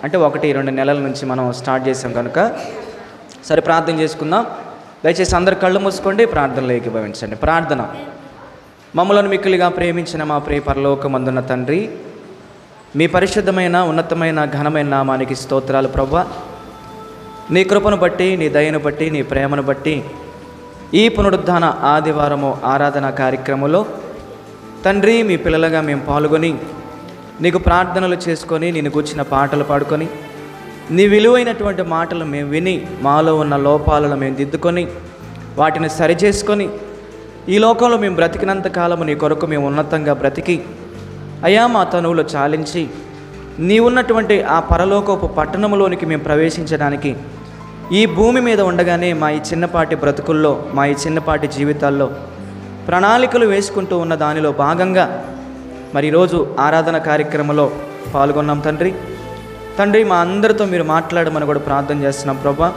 అంటే 1-2 నెలల నుంచి మనం స్టార్ట్ చేసాం కనుక సరే ప్రార్థన చేసుకుందాం. దయచేసి అందరు కళ్ళు మూసుకోండి, ప్రార్థనలో ఏకీభవించండి. ప్రార్థన. మమ్మలను మిక్కిలిగా ప్రేమించిన మా ప్రియ పరలోకమందున్న తండ్రి, మీ పరిశుద్ధమైన ఉన్నతమైన ఘనమైన నామానికి స్తోత్రాలు ప్రభువా. నీ కృపను బట్టి, నీ దయను బట్టి, నీ ప్రేమను బట్టి ఈ పునరుద్ధాన ఆదివారము ఆరాధన కార్యక్రమంలో తండ్రి మీ పిల్లలుగా మేము పాల్గొని నీకు ప్రార్థనలు చేసుకొని, నేను కూర్చిన పాటలు పాడుకొని, నీ విలువైనటువంటి మాటలు మేము విని మాలో ఉన్న లోపాలను మేము దిద్దుకొని వాటిని సరిచేసుకొని ఈ లోకంలో మేము బ్రతికినంత కాలము నీ కొరకు మేము ఉన్నతంగా బ్రతికి అయా మా తనువులు చాలించి నీ ఉన్నటువంటి ఆ పరలోకపు పట్టణంలోనికి మేము ప్రవేశించడానికి ఈ భూమి మీద ఉండగానే మా ఈ చిన్నపాటి బ్రతుకుల్లో, మా ఈ చిన్నపాటి జీవితాల్లో ప్రణాళికలు వేసుకుంటూ ఉన్న దానిలో భాగంగా మరి ఈరోజు ఆరాధన కార్యక్రమంలో పాల్గొన్నాం తండ్రి. మా అందరితో మీరు మాట్లాడమని కూడా ప్రార్థన చేస్తున్నాం ప్రభా.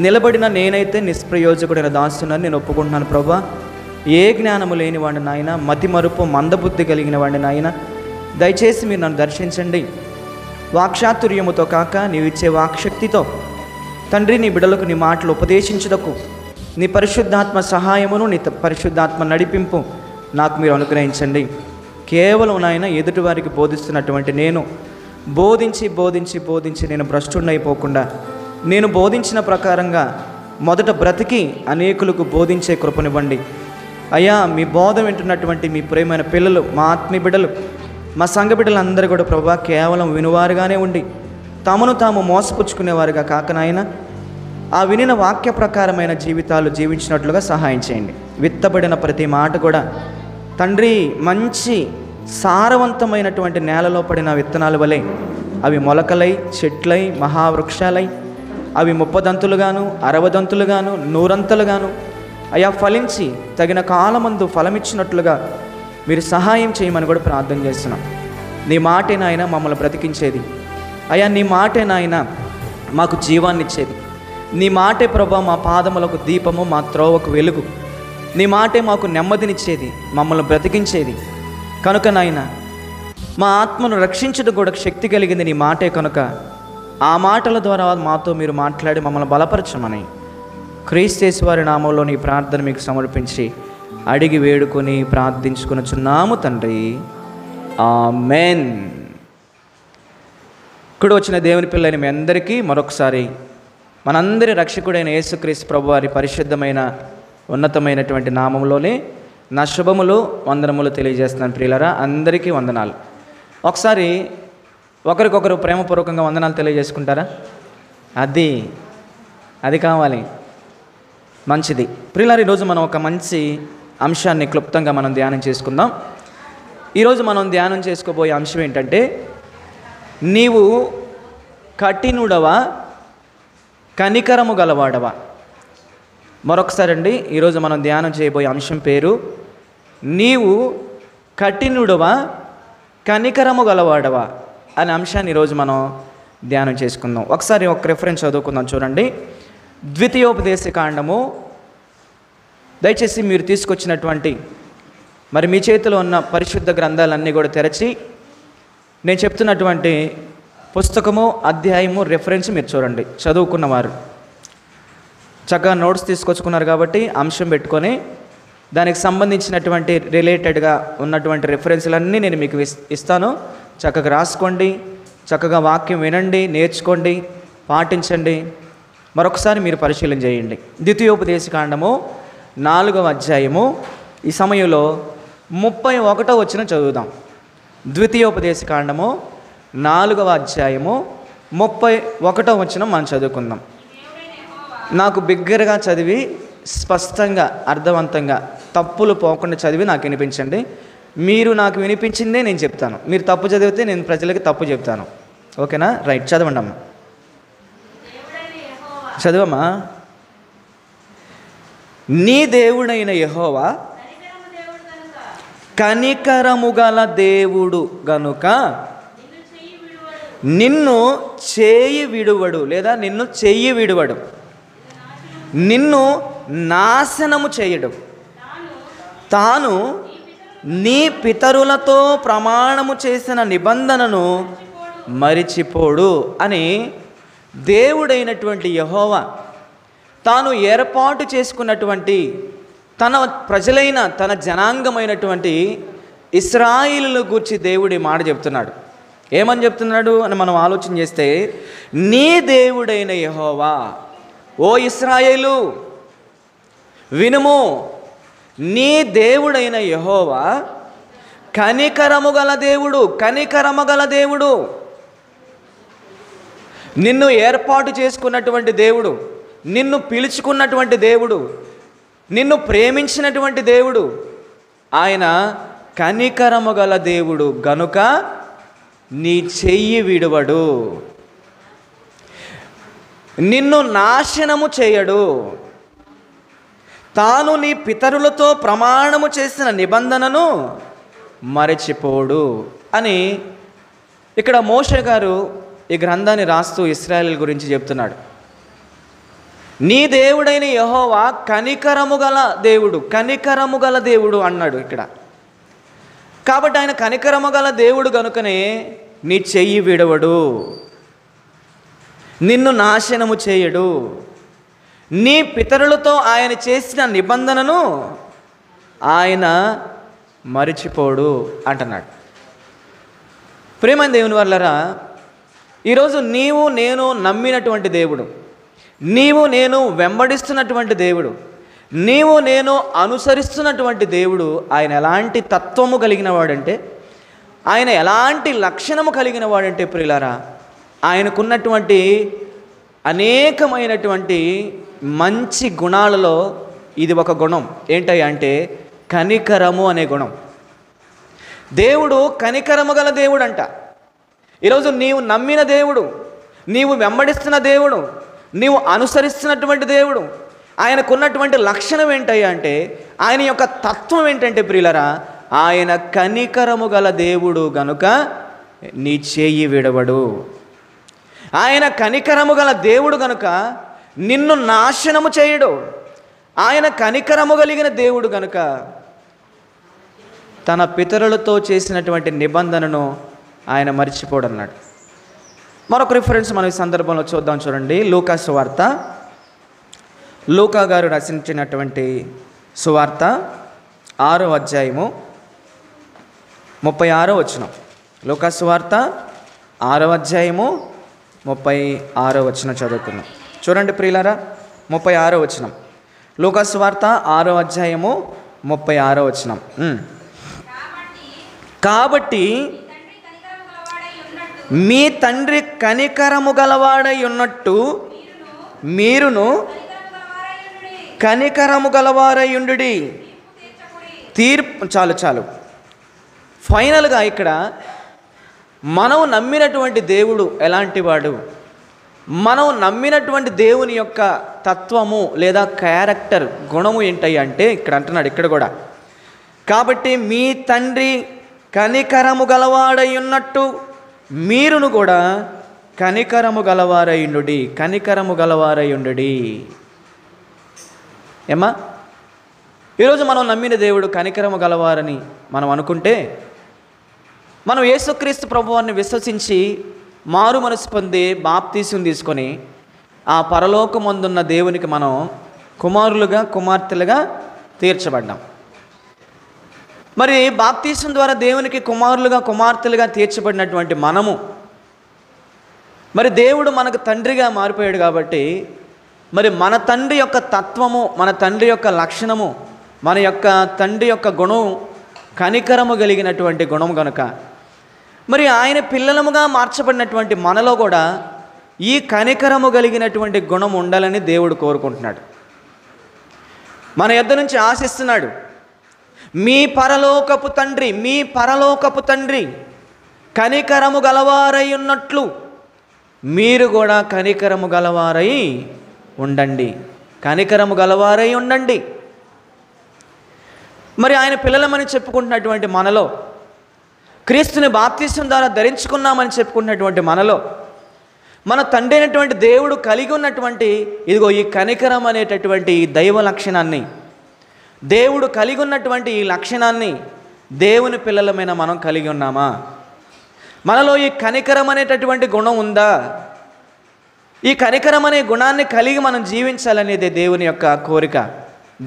నిలబడిన నేనైతే నిష్ప్రయోజకుడైన దాసునని నేను ఒప్పుకుంటున్నాను ప్రభా. ఏ జ్ఞానము లేని వాడిని నాయన, మతి మరుపు మందబుద్ధి కలిగిన వాడిని నాయన, దయచేసి మీరు నన్ను దర్శించండి. వాక్చాతుర్యముతో కాక నీవిచ్చే వాక్శక్తితో తండ్రి నీ బిడ్డలకు నీ మాటలు ఉపదేశించుటకు నీ పరిశుద్ధాత్మ సహాయమును, నీ పరిశుద్ధాత్మ నడిపింపు నాకు మీరు అనుగ్రహించండి. కేవలం నాయన ఎదుటి వారికి బోధిస్తున్నటువంటి నేను బోధించి నేను భ్రష్టుడైపోకుండా నేను బోధించిన ప్రకారంగా మొదట బ్రతికి అనేకులకు బోధించే కృపనివ్వండి అయ్యా. మీ బోధ వింటున్నటువంటి మీ ప్రియమైన పిల్లలు, మా ఆత్మీయ బిడ్డలు, మా సంఘ బిడ్డలందరూ కూడా ప్రభా కేవలం వినువారుగానే ఉండి తమను తాము మోసపుచ్చుకునేవారుగా కాక నాయన ఆ వినిన వాక్య ప్రకారమైన జీవితాలు జీవించినట్లుగా సహాయం చేయండి. విత్తబడిన ప్రతి మాట కూడా తండ్రి మంచి సారవంతమైనటువంటి నేలలో పడిన విత్తనాల వలె అవి మొలకలై, చెట్లై, మహావృక్షాలై అవి 30 దంతులుగాను, 60 దంతులుగాను, 100 అంతలుగాను అయా ఫలించి తగిన కాలమందు ఫలమిచ్చినట్లుగా మీరు సహాయం చేయమని కూడా ప్రార్థన చేస్తున్నాం. నీ మాటే నాయన మమ్మల్ని బ్రతికించేది అయ్యా. నీ మాటే నాయన మాకు జీవాన్ని ఇచ్చేది. నీ మాటే ప్రభా మా పాదములకు దీపము, మా త్రోవకు వెలుగు. నీ మాటే మాకు నెమ్మదినిచ్చేది, మమ్మల్ని బ్రతికించేది కనుక నాయన మా ఆత్మను రక్షించడం కూడా శక్తి కలిగింది నీ మాటే కనుక ఆ మాటల ద్వారా మాతో మీరు మాట్లాడి మమ్మల్ని బలపరచమని క్రీస్తు వారి నామంలో నీ ప్రార్థన మీకు సమర్పించి అడిగి వేడుకొని ప్రార్థించుకొనుచున్నాము తండ్రి, ఆమేన్. ఇక్కడ వచ్చిన దేవుని పిల్లని మీ అందరికీ మరొకసారి మనందరి రక్షకుడైన యేసుక్రీస్తు ప్రభు వారి పరిశుద్ధమైన ఉన్నతమైనటువంటి నామంలోనే నా శుభములు, వందనములు తెలియజేస్తున్నాను. ప్రియులారా, అందరికీ వందనాలు. ఒకసారి ఒకరికొకరు ప్రేమపూర్వకంగా వందనాలు తెలియజేసుకుంటారా? అది కావాలి, మంచిది. ప్రియులారా, ఈరోజు మనం ఒక మంచి అంశాన్ని క్లుప్తంగా మనం ధ్యానం చేసుకుందాం. ఈరోజు మనం ధ్యానం చేసుకోబోయే అంశం ఏంటంటే, నీవు కఠినుడవా కనికరము గలవాడవా? మరొకసారి అండి, ఈరోజు మనం ధ్యానం చేయబోయే అంశం పేరు నీవు కఠినుడవా కనికరము గలవాడవా అనే అంశాన్ని ఈరోజు మనం ధ్యానం చేసుకుందాం. ఒకసారి ఒక రెఫరెన్స్ చదువుకుందాం. చూడండి, ద్వితీయోపదేశకాండము. దయచేసి మీరు తీసుకొచ్చినటువంటి మరి మీ చేతిలో ఉన్న పరిశుద్ధ గ్రంథాలన్నీ కూడా తెరచి నేను చెప్తున్నటువంటి పుస్తకము, అధ్యాయము, రెఫరెన్స్ మీరు చూడండి. చదువుకున్నవారు చక్కగా నోట్స్ తీసుకొచ్చుకున్నారు కాబట్టి అంశం పెట్టుకొని దానికి సంబంధించినటువంటి రిలేటెడ్గా ఉన్నటువంటి రెఫరెన్స్లన్నీ నేను మీకు ఇస్తాను. చక్కగా రాసుకోండి, చక్కగా వాక్యం వినండి, నేర్చుకోండి, పాటించండి. మరొకసారి మీరు పరిశీలన చేయండి. ద్వితీయోపదేశకాండము 4వ అధ్యాయము ఈ సమయంలో 31వ వచనం చదువుదాం. ద్వితీయోపదేశకాండము 4వ అధ్యాయము 31వ వచనం మనం చదువుకుందాం. నాకు బిగ్గరగా చదివి స్పష్టంగా అర్థవంతంగా తప్పులు పోకుండా చదివి నాకు వినిపించండి. మీరు నాకు వినిపించిందే నేను చెప్తాను. మీరు తప్పు చదివితే నేను ప్రజలకి తప్పు చెప్తాను. ఓకేనా? రైట్, చదవండి అమ్మా. చదవమ్మా. నీ దేవుడైన యెహోవా కనికరము గల దేవుడు గనుక నిన్ను చేయి విడువడు, లేదా నిన్ను చెయ్యి విడువడు, నిన్ను నాశనము చేయడు. తాను నీ పితరులతో ప్రమాణము చేసిన నిబంధనను మరిచిపోడు అని దేవుడైనటువంటి యెహోవా తాను ఏర్పాటు చేసుకున్నటువంటి తన ప్రజలైన తన జనాంగమైనటువంటి ఇశ్రాయేలును గూర్చి దేవుడి మాట చెప్తున్నాడు. ఏమని చెప్తున్నాడు అని మనం ఆలోచన చేస్తే, నీ దేవుడైన యెహోవా, ఓ ఇశ్రాయేలు వినుము, నీ దేవుడైన యెహోవా కనికరము గల దేవుడు, కనికరము గల దేవుడు. నిన్ను ఏర్పాటు చేసుకున్నటువంటి దేవుడు, నిన్ను పిలుచుకున్నటువంటి దేవుడు, నిన్ను ప్రేమించినటువంటి దేవుడు, ఆయన కనికరము గల దేవుడు గనుక నీ చెయ్యి విడువడు, నిన్ను నాశనము చేయడు, తాను నీ పితరులతో ప్రమాణము చేసిన నిబంధనను మరచిపోడు అని ఇక్కడ మోషే గారు ఈ గ్రంథాన్ని రాస్తూ ఇశ్రాయేలు గురించి చెప్తున్నాడు. నీ దేవుడైన యెహోవా కనికరము గల దేవుడు, కనికరము గల దేవుడు అన్నాడు ఇక్కడ. కాబట్టి ఆయన కనికరము గల దేవుడు కనుకనే నీ చెయ్యి విడవడు, నిన్ను నాశనము చేయడు, నీ పితరులతో ఆయన చేసిన నిబంధనను ఆయన మరిచిపోడు అంటున్నాడు. ప్రేమైన దేవుని వల్లరా, ఈరోజు నీవు నేను నమ్మినటువంటి దేవుడు, నీవు నేను వెంబడిస్తున్నటువంటి దేవుడు, నీవు నేను అనుసరిస్తున్నటువంటి దేవుడు ఆయన ఎలాంటి తత్వము కలిగిన వాడంటే, ఆయన ఎలాంటి లక్షణము కలిగిన వాడంటే ప్రియులారా, ఆయనకున్నటువంటి అనేకమైనటువంటి మంచి గుణాలలో ఇది ఒక గుణం. ఏంటయ్యా అంటే కనికరము అనే గుణం. దేవుడు కనికరము గల దేవుడు అంట. ఈరోజు నీవు నమ్మిన దేవుడు, నీవు వెంబడిస్తున్న దేవుడు, నీవు అనుసరిస్తున్నటువంటి దేవుడు, ఆయనకున్నటువంటి లక్షణం ఏంటయ్యా అంటే, ఆయన యొక్క తత్వం ఏంటంటే ప్రియులరా, ఆయన కనికరము గల దేవుడు గనుక నీ చేయి విడవడు. ఆయన కనికరము గల దేవుడు గనుక నిన్ను నాశనము చేయడు. ఆయన కనికరము కలిగిన దేవుడు గనుక తన పితరులతో చేసినటువంటి నిబంధనను ఆయన మర్చిపోడు అన్నాడు. మరొక రిఫరెన్స్ మనం ఈ సందర్భంలో చూద్దాం. చూడండి, లూకా సువార్త, లూకా గారు రచించినటువంటి సువార్త 6వ అధ్యాయము 36వ వచనం. లూకా సువార్త 6వ అధ్యాయము 36వ వచనం చదువుకున్నాం. చూడండి ప్రియులారా, 36వ వచనం. లూకా సువార్త 6వ అధ్యాయము 36వ వచనం. కాబట్టి మీ తండ్రి కనికరము గలవాడై ఉన్నట్టు మీరును కనికరము గలవారై ఉండుడి. తీర్పు చాలు. ఫైనల్గా ఇక్కడ మనం నమ్మినటువంటి దేవుడు ఎలాంటి వాడు, మనం నమ్మినటువంటి దేవుని యొక్క తత్వము లేదా క్యారెక్టర్ గుణము ఏంటయ్యా అంటే ఇక్కడ అంటున్నాడు. ఇక్కడ కూడా కాబట్టి మీ తండ్రి కనికరము గలవాడై ఉన్నట్టు మీరును కూడా కనికరము గలవారై ఉండుడి, కనికరము గలవారై ఉండుడి. ఏమా, ఈరోజు మనం నమ్మిన దేవుడు కనికరము గలవారని మనం అనుకుంటే, మనం యేసుక్రీస్తు ప్రభువాన్ని విశ్వసించి మారు మనసు పొంది బాప్తీసం తీసుకొని ఆ పరలోకమందున్న దేవునికి మనం కుమారులుగా కుమార్తెలుగా తీర్చబడ్డాం. మరి బాప్తీసం ద్వారా దేవునికి కుమారులుగా కుమార్తెలుగా తీర్చబడినటువంటి మనము, మరి దేవుడు మనకు తండ్రిగా మారిపోయాడు కాబట్టి, మరి మన తండ్రి యొక్క తత్వము, మన తండ్రి యొక్క లక్షణము, మన యొక్క తండ్రి యొక్క గుణం కనికరము కలిగినటువంటి గుణము కనుక, మరి ఆయన పిల్లలముగా మార్చబడినటువంటి మనలో కూడా ఈ కనికరము కలిగినటువంటి గుణం ఉండాలని దేవుడు కోరుకుంటున్నాడు. మన యొద్ద నుంచి ఆశిస్తున్నాడు. మీ పరలోకపు తండ్రి కనికరము గలవారై ఉన్నట్లు మీరు కూడా కనికరము గలవారై ఉండండి, కనికరము గలవారై ఉండండి. మరి ఆయన పిల్లలమని చెప్పుకుంటున్నటువంటి మనలో, క్రీస్తుని బాప్తీసం ద్వారా ధరించుకున్నామని చెప్పుకుంటున్నటువంటి మనలో, మన తండ్రి అయినటువంటి దేవుడు కలిగి ఉన్నటువంటి ఇదిగో ఈ కనికరం అనేటటువంటి దైవ లక్షణాన్ని, దేవుడు కలిగి ఉన్నటువంటి ఈ లక్షణాన్ని దేవుని పిల్లలమైన మనం కలిగి ఉన్నామా? మనలో ఈ కనికరం అనేటటువంటి గుణం ఉందా? ఈ కనికరం అనే గుణాన్ని కలిగి మనం జీవించాలనేదే దేవుని యొక్క కోరిక,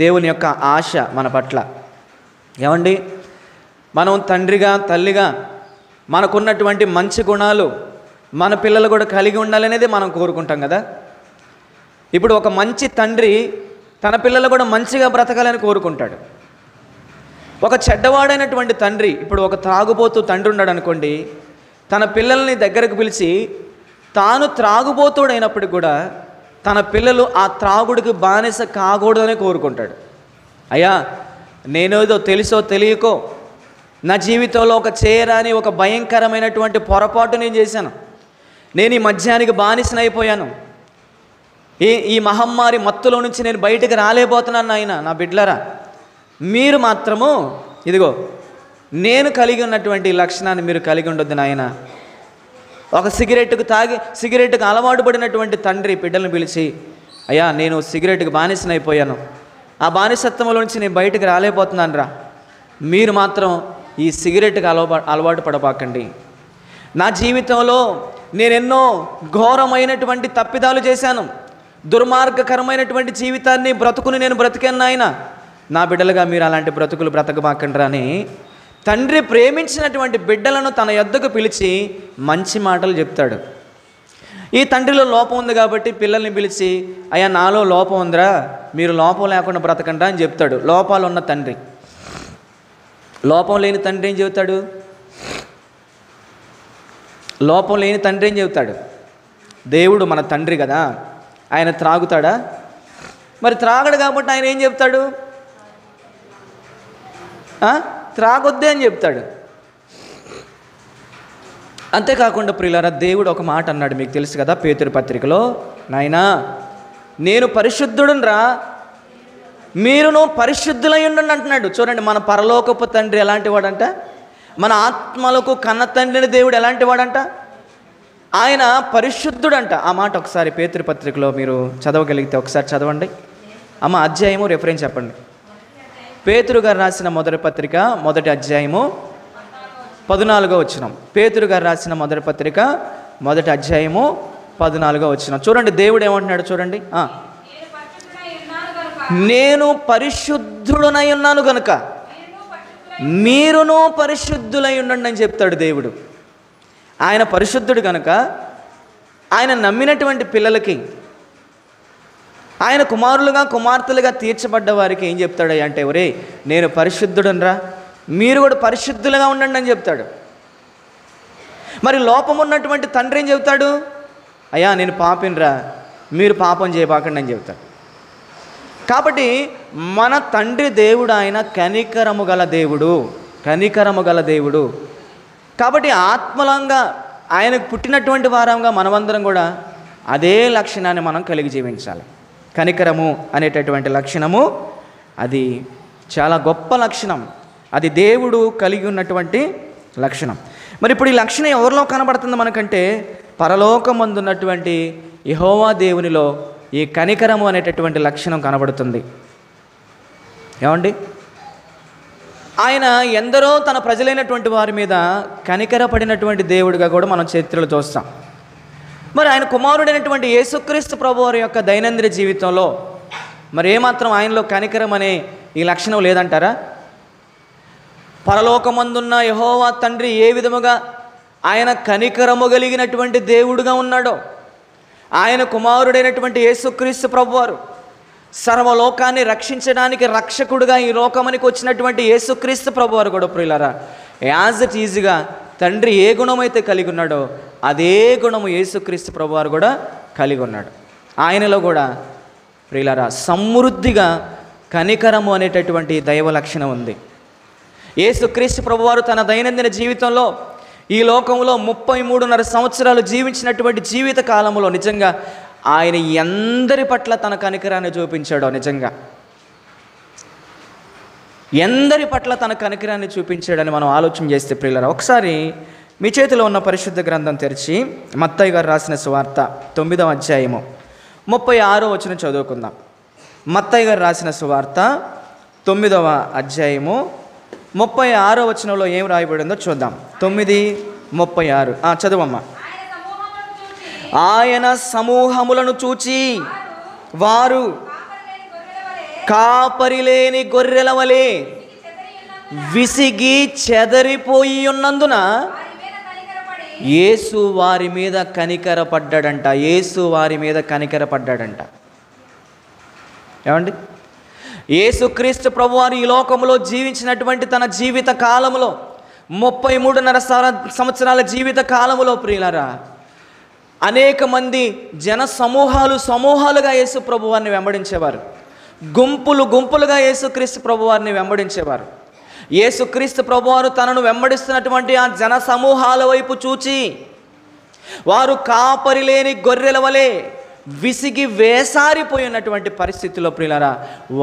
దేవుని యొక్క ఆశ మన పట్ల. ఏమండి, మనం తండ్రిగా తల్లిగా మనకున్నటువంటి మంచి గుణాలు మన పిల్లలు కూడా కలిగి ఉండాలనేది మనం కోరుకుంటాం కదా. ఇప్పుడు ఒక మంచి తండ్రి తన పిల్లలు కూడా మంచిగా బ్రతకాలని కోరుకుంటాడు. ఒక చెడ్డవాడైనటువంటి తండ్రి, ఇప్పుడు ఒక త్రాగుబోతూ తండ్రి ఉన్నాడు అనుకోండి, తన పిల్లల్ని దగ్గరకు పిలిచి తాను త్రాగుబోతుడైనప్పటికి కూడా తన పిల్లలు ఆ త్రాగుడికి బానిస కాకూడదని కోరుకుంటాడు. అయ్యా, నేనేదో తెలుసో తెలియకో నా జీవితంలో ఒక చేయరాని ఒక భయంకరమైనటువంటి పొరపాటు నేను చేశాను. నేను ఈ మద్యానికి బానిసనైపోయాను. ఈ మహమ్మారి మత్తులో నుంచి నేను బయటకు రాలేకపోతున్నాను నాయన. నా బిడ్డలరా, మీరు మాత్రము ఇదిగో నేను కలిగి ఉన్నటువంటి లక్షణాన్ని మీరు కలిగి ఉండొద్దు నాయన. ఒక సిగరెట్కు అలవాటు పడినటువంటి తండ్రి బిడ్డలను పిలిచి, అయ్యా నేను సిగరెట్కి బానిసనైపోయాను, ఆ బానిసత్వంలో నుంచి నేను బయటకు రాలేకపోతున్నాను రా, మీరు మాత్రం ఈ సిగరెట్కి అలవాటు పడబాకండి. నా జీవితంలో నేనెన్నో ఘోరమైనటువంటి తప్పిదాలు చేశాను, దుర్మార్గకరమైనటువంటి జీవితాన్ని బ్రతుకుని నేను బ్రతికాను ఆయన, నా బిడ్డలుగా మీరు అలాంటి బ్రతుకులు బ్రతకబాకండి అని తండ్రి ప్రేమించినటువంటి బిడ్డలను తన యొద్దకు పిలిచి మంచి మాటలు చెప్తాడు. ఈ తండ్రిలో లోపం ఉంది కాబట్టి పిల్లల్ని పిలిచి, అయ్యా నాలో లోపం ఉందిరా, మీరు లోపం లేకుండా బ్రతకండి అని చెప్తాడు. లోపాలు ఉన్న తండ్రి. లోపం లేని తండ్రి ఏం చెబుతాడు? లోపం లేని తండ్రి ఏం చెబుతాడు? దేవుడు మన తండ్రి కదా, ఆయన త్రాగుతాడా? మరి త్రాగడు కాబట్టి ఆయన ఏం చెప్తాడు? త్రాగొద్దే అని చెప్తాడు. అంతేకాకుండా ప్రియులారా, దేవుడు ఒక మాట అన్నాడు, మీకు తెలుసు కదా, పేతురు పత్రికలో, నాయనా నేను పరిశుద్ధుడును రా, మీరును పరిశుద్ధులై ఉండండి అంటున్నాడు. చూడండి, మన పరలోకపు తండ్రి ఎలాంటి వాడంట, మన ఆత్మలకు కన్న తండ్రిని దేవుడు ఎలాంటి వాడంట, ఆయన పరిశుద్ధుడంట. ఆ మాట ఒకసారి పేతురు పత్రికలో మీరు చదవగలిగితే ఒకసారి చదవండి అమ్మ. అధ్యాయము రెఫరెన్స్ చెప్పండి. పేతురు గారు రాసిన మొదటి పత్రిక మొదటి అధ్యాయము 14వ వచనం. పేతురు గారు రాసిన మొదటి పత్రిక మొదటి అధ్యాయము 14వ వచనం. చూడండి దేవుడు ఏమంటున్నాడు చూడండి. నేను పరిశుద్ధుడనై ఉన్నాను గనుక మీరును పరిశుద్ధులై ఉండండి అని చెప్తాడు దేవుడు. ఆయన పరిశుద్ధుడు కనుక ఆయన నమ్మినటువంటి పిల్లలకి, ఆయన కుమారులుగా కుమార్తెలుగా తీర్చబడ్డ వారికి ఏం చెప్తాడు అంటే, ఒరే నేను పరిశుద్ధుడనరా, మీరు కూడా పరిశుద్ధులుగా ఉండండి అని చెప్తాడు. మరి లోపం ఉన్నటువంటి తండ్రి ఏం చెప్తాడు? అయ్యా నేను పాపినరా, మీరు పాపం చేయబాకండి అని చెప్తాడు. కాబట్టి మన తండ్రి దేవుడు ఆయన కనికరము గల దేవుడు, కనికరము గల దేవుడు. కాబట్టి ఆత్మలంగా ఆయనకు పుట్టినటువంటి వారంగా మనమందరం కూడా అదే లక్షణాన్ని మనం కలిగి జీవించాలి. కనికరము అనేటటువంటి లక్షణము అది చాలా గొప్ప లక్షణం, అది దేవుడు కలిగి ఉన్నటువంటి లక్షణం. మరి ఇప్పుడు ఈ లక్షణం ఎవరిలో కనబడుతుంది మనకంటే, పరలోకమందున్నటువంటి యెహోవా దేవునిలో ఈ కనికరము అనేటటువంటి లక్షణం కనబడుతుంది. ఏమండి, ఆయన ఎందరో తన ప్రజలైనటువంటి వారి మీద కనికరపడినటువంటి దేవుడిగా కూడా మనం చరిత్రలో చూస్తాం. మరి ఆయన కుమారుడైనటువంటి యేసుక్రీస్తు ప్రభువారి యొక్క దైనందిన జీవితంలో మరి ఏమాత్రం ఆయనలో కనికరం అనే ఈ లక్షణం లేదంటారా? పరలోకమందున్న యెహోవా తండ్రి ఏ విధముగా ఆయన కనికరము కలిగినటువంటి దేవుడుగా ఉన్నాడో, ఆయన కుమారుడైనటువంటి యేసుక్రీస్తు ప్రభువారు సర్వలోకాన్ని రక్షించడానికి రక్షకుడుగా ఈ లోకమునికి వచ్చినటువంటి యేసుక్రీస్తు ప్రభువారు కూడా ప్రియులారా, యాజ్ ఇట్ ఈజీగా తండ్రి ఏ గుణమైతే కలిగి ఉన్నాడో అదే గుణము యేసుక్రీస్తు ప్రభువారు కూడా కలిగి ఉన్నాడు. ఆయనలో కూడా ప్రియులారా సమృద్ధిగా కనికరము అనేటటువంటి దైవ లక్షణం ఉంది. యేసుక్రీస్తు ప్రభువారు తన దైనందిన జీవితంలో ఈ లోకంలో 33.5 సంవత్సరాలు జీవించినటువంటి జీవిత కాలంలో నిజంగా ఆయన ఎందరి పట్ల తన కనికరాన్ని చూపించాడో, నిజంగా ఎందరి పట్ల తన కనికరాన్ని చూపించాడని మనం ఆలోచన చేస్తే ప్రియులారా, ఒకసారి మీ చేతిలో ఉన్న పరిశుద్ధ గ్రంథం తెరిచి మత్తయి గారు రాసిన సువార్త 9వ అధ్యాయము 36వ వచనం చదువుకుందాం. మత్తయి గారు రాసిన సువార్త 9వ అధ్యాయము 36వ వచనంలో ఏం రాయబడిందో చూద్దాం. 9:36 36 చదవమ్మా. ఆయన సమూహములను చూచి వారు కాపరి లేని గొర్రెల వలె విసిగి చెదరిపోయి ఉన్నందున యేసు వారి మీద కనికరపడ్డాడంట. యేసు వారి మీద కనికరపడ్డాడంట. ఏమండి, యేసుక్రీస్తు ప్రభువారు ఈ లోకంలో జీవించినటువంటి తన జీవిత కాలంలో 33.5 సంవత్సరాల జీవిత కాలములో ప్రియులారా, అనేక మంది జన సమూహాలుగా యేసు ప్రభువారిని వెంబడించేవారు. గుంపులుగా యేసుక్రీస్తు ప్రభువారిని వెంబడించేవారు. యేసుక్రీస్తు ప్రభువారు తనను వెంబడిస్తున్నటువంటి ఆ జన సమూహాల వైపు చూచి వారు కాపరి లేని గొర్రెల వలె విసిగి వేసారిపోయినటువంటి పరిస్థితిలో ప్రియులారా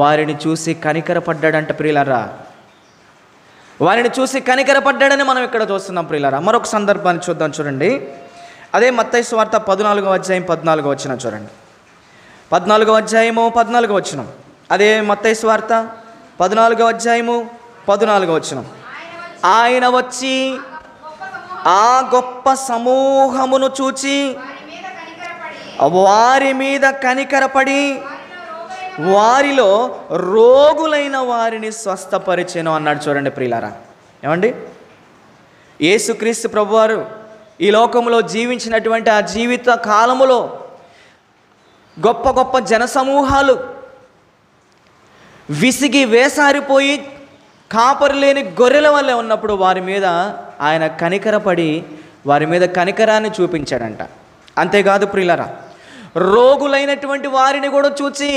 వారిని చూసి కనికరపడ్డాడంట. ప్రియులారా, వారిని చూసి కనికరపడ్డాడని మనం ఇక్కడ చూస్తున్నాం. ప్రియులారా, మరొక సందర్భాన్ని చూద్దాం. చూడండి, అదే మత్తయి సువార్త 14వ అధ్యాయం 14వ వచనం చూడండి. 14వ అధ్యాయము 14వ వచనం. అదే మత్తయి సువార్త 14వ అధ్యాయము 14వ వచనం. ఆయన వచ్చి ఆ గొప్ప సమూహమును చూచి వారి మీద కనికరపడి వారిలో రోగులైన వారిని స్వస్థపరిచెను అన్నాడు. చూడండి ప్రియులారా, ఏమండి, యేసుక్రీస్తు ప్రభువారు ఈ లోకంలో జీవించినటువంటి ఆ జీవిత కాలములో గొప్ప జనసమూహాలు విసిగి వేసారిపోయి కాపరి లేని గొర్రెల వల్లే ఉన్నప్పుడు వారి మీద ఆయన కనికరపడి వారి మీద కనికరాన్ని చూపించాడంట. అంతేకాదు ప్రియులారా, రోగులైనటువంటి వారిని కూడా చూచి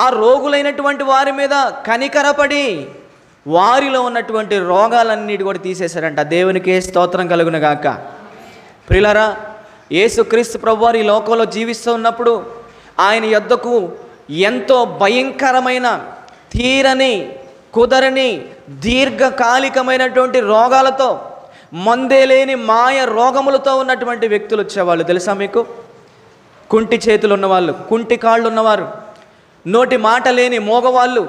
ఆ రోగులైనటువంటి వారి మీద కనికరపడి వారిలో ఉన్నటువంటి రోగాలన్నిటి కూడా తీసేశాడంట. దేవునికే స్తోత్రం కలుగును గాక. ప్రియులారా, యేసుక్రీస్తు ప్రభువారు ఈ లోకంలో జీవిస్తూ ఉన్నప్పుడు ఆయన యొద్దకు ఎంతో భయంకరమైన తీరని కుదరని దీర్ఘకాలికమైనటువంటి రోగాలతో మందే లేని మాయ రోగములతో ఉన్నటువంటి వ్యక్తులు వచ్చేవాళ్ళు. తెలుసా మీకు? కుంటి చేతులు ఉన్నవాళ్ళు, కుంటి కాళ్ళు ఉన్నవారు, నోటి మాట లేని మోగవాళ్ళు,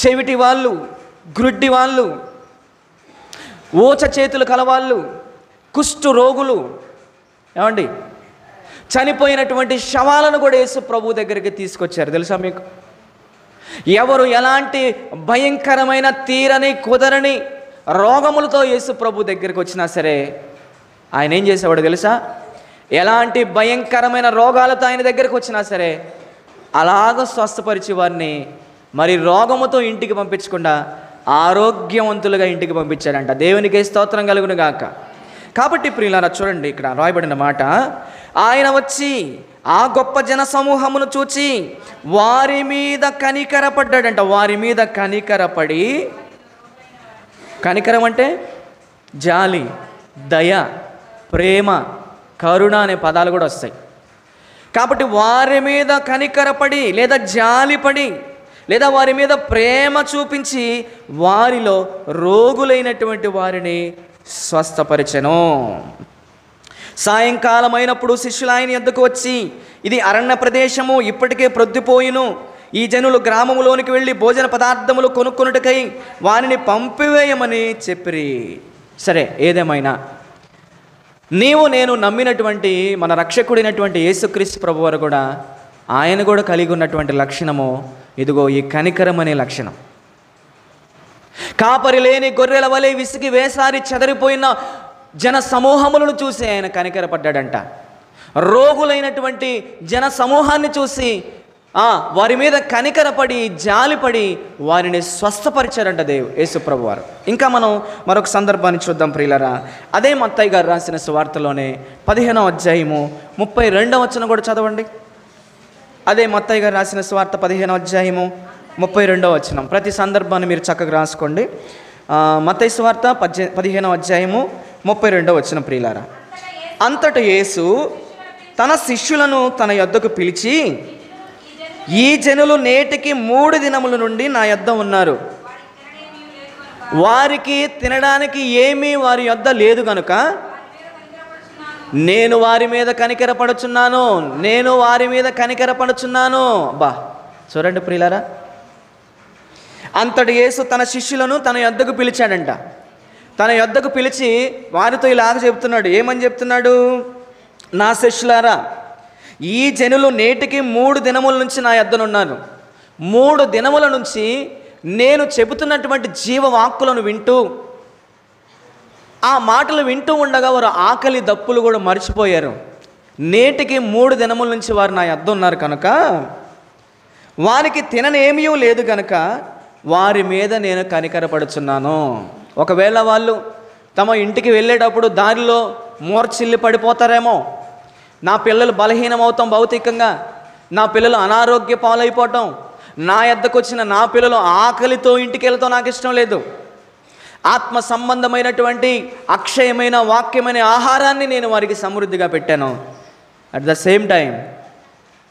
చెవిటి వాళ్ళు, గ్రుడ్డి వాళ్ళు, ఊచ చేతులు కలవాళ్ళు, కుష్టు రోగులు, ఏమండి, చనిపోయినటువంటి శవాలను కూడా యేసు ప్రభు దగ్గరికి తీసుకొచ్చారు. తెలుసా మీకు? ఎవరు ఎలాంటి భయంకరమైన తీరని కుదరని రోగములతో యేసు ప్రభు దగ్గరికి వచ్చినా సరే ఆయన ఏం చేసేవాడు తెలుసా? ఎలాంటి భయంకరమైన రోగాలతో ఆయన దగ్గరికి వచ్చినా సరే అలాగ స్వస్థపరిచి వారిని మరి రోగముతో ఇంటికి పంపించకుండా ఆరోగ్యవంతులుగా ఇంటికి పంపించాడంట. దేవునికి స్తోత్రం కలుగును గాక. కాబట్టి ప్రియులారా, చూడండి ఇక్కడ రాయబడిన మాట, ఆయన వచ్చి ఆ గొప్ప జన సమూహమును చూచి వారి మీద కనికరపడ్డాడంట. వారి మీద కనికరపడి, కనికరం అంటే జాలి, దయ, ప్రేమ, కరుణ అనే పదాలు కూడా వస్తాయి. కాబట్టి వారి మీద కనికరపడి లేదా జాలిపడి లేదా వారి మీద ప్రేమ చూపించి వారిలో రోగులైనటువంటి వారిని స్వస్థపరిచెను. సాయంకాలం అయినప్పుడు శిష్యులు ఆయన యొద్దకు వచ్చి, ఇది అరణ్య ప్రదేశము, ఇప్పటికే ప్రొద్దుపోయిను. ఈ జనులు గ్రామములోనికి వెళ్ళి భోజన పదార్థములు కొనుక్కొనుటకై వారిని పంపివేయమని చెప్పిరి. సరే, ఏదేమైనా నీవు నేను నమ్మినటువంటి మన రక్షకుడైనటువంటి యేసుక్రీస్తు ప్రభువారు కూడా ఆయన కూడా కలిగి ఉన్నటువంటి లక్షణము ఇదిగో ఈ కనికరం అనే లక్షణం. కాపరి లేని గొర్రెల వలె విసిగి వేసారి చెదరిపోయిన జన సమూహములను చూసి ఆయన కనికరపడ్డాడంట. రోగులైనటువంటి జన సమూహాన్ని చూసి వారి మీద కనికరపడి జాలిపడి వారిని స్వస్థపరిచారంట యేసు ప్రభువారు. ఇంకా మనం మరొక సందర్భాన్ని చూద్దాం ప్రియులారా. అదే మత్తయి గారు రాసిన సువార్తలోనే 15వ అధ్యాయము 32వ వచనం కూడా చదవండి. అదే మత్తయి గారు రాసిన సువార్త 15వ అధ్యాయము 32వ వచనం. ప్రతి సందర్భాన్ని మీరు చక్కగా రాసుకోండి. మత్తయి సువార్త 15వ అధ్యాయము 32వ వచనం ప్రియులారా. అంతటా యేసు తన శిష్యులను తన యొద్దకు పిలిచి, ఈ జనులు నేటికి 3 దినముల నుండి నా యొద్ద ఉన్నారు, వారికి తినడానికి ఏమీ వారి యొద్ద లేదు గనుక నేను వారి మీద కనికరపడుచున్నాను, నేను వారి మీద కనికరపడుచున్నాను. బా, చూడండి ప్రియులారా, అంతటి యేసు తన శిష్యులను తన యొద్దకు పిలిచాడంట. తన యొద్దకు పిలిచి వారితో ఇలాగ చెప్తున్నాడు. ఏమని చెప్తున్నాడు? నా శిష్యులారా, ఈ జనులు నేటికి 3 దినముల నుంచి నా యొద్దనున్నారు. 3 దినముల నుంచి నేను చెబుతున్నటువంటి జీవవాక్కులను వింటూ, ఆ మాటలు వింటూ ఉండగా వారు ఆకలి దప్పులు కూడా మర్చిపోయారు. నేటికి 3 దినముల నుంచి వారు నా యొద్ద ఉన్నారు కనుక వారికి తిననేమీ లేదు కనుక వారి మీద నేను కనికరపడుచున్నాను. ఒకవేళ వాళ్ళు తమ ఇంటికి వెళ్ళేటప్పుడు దారిలో మూర్ఛిల్లి పడిపోతారేమో, నా పిల్లలు బలహీనమవుతాం భౌతికంగా, నా పిల్లలు అనారోగ్య పాలైపోవటం, నా యొద్దకు వచ్చిన నా పిల్లలు ఆకలితో ఇంటికి వెళ్తాం నాకు ఇష్టం లేదు. ఆత్మ సంబంధమైనటువంటి అక్షయమైన వాక్యమైన ఆహారాన్ని నేను వారికి సమృద్ధిగా పెట్టాను. అట్ ద సేమ్ టైం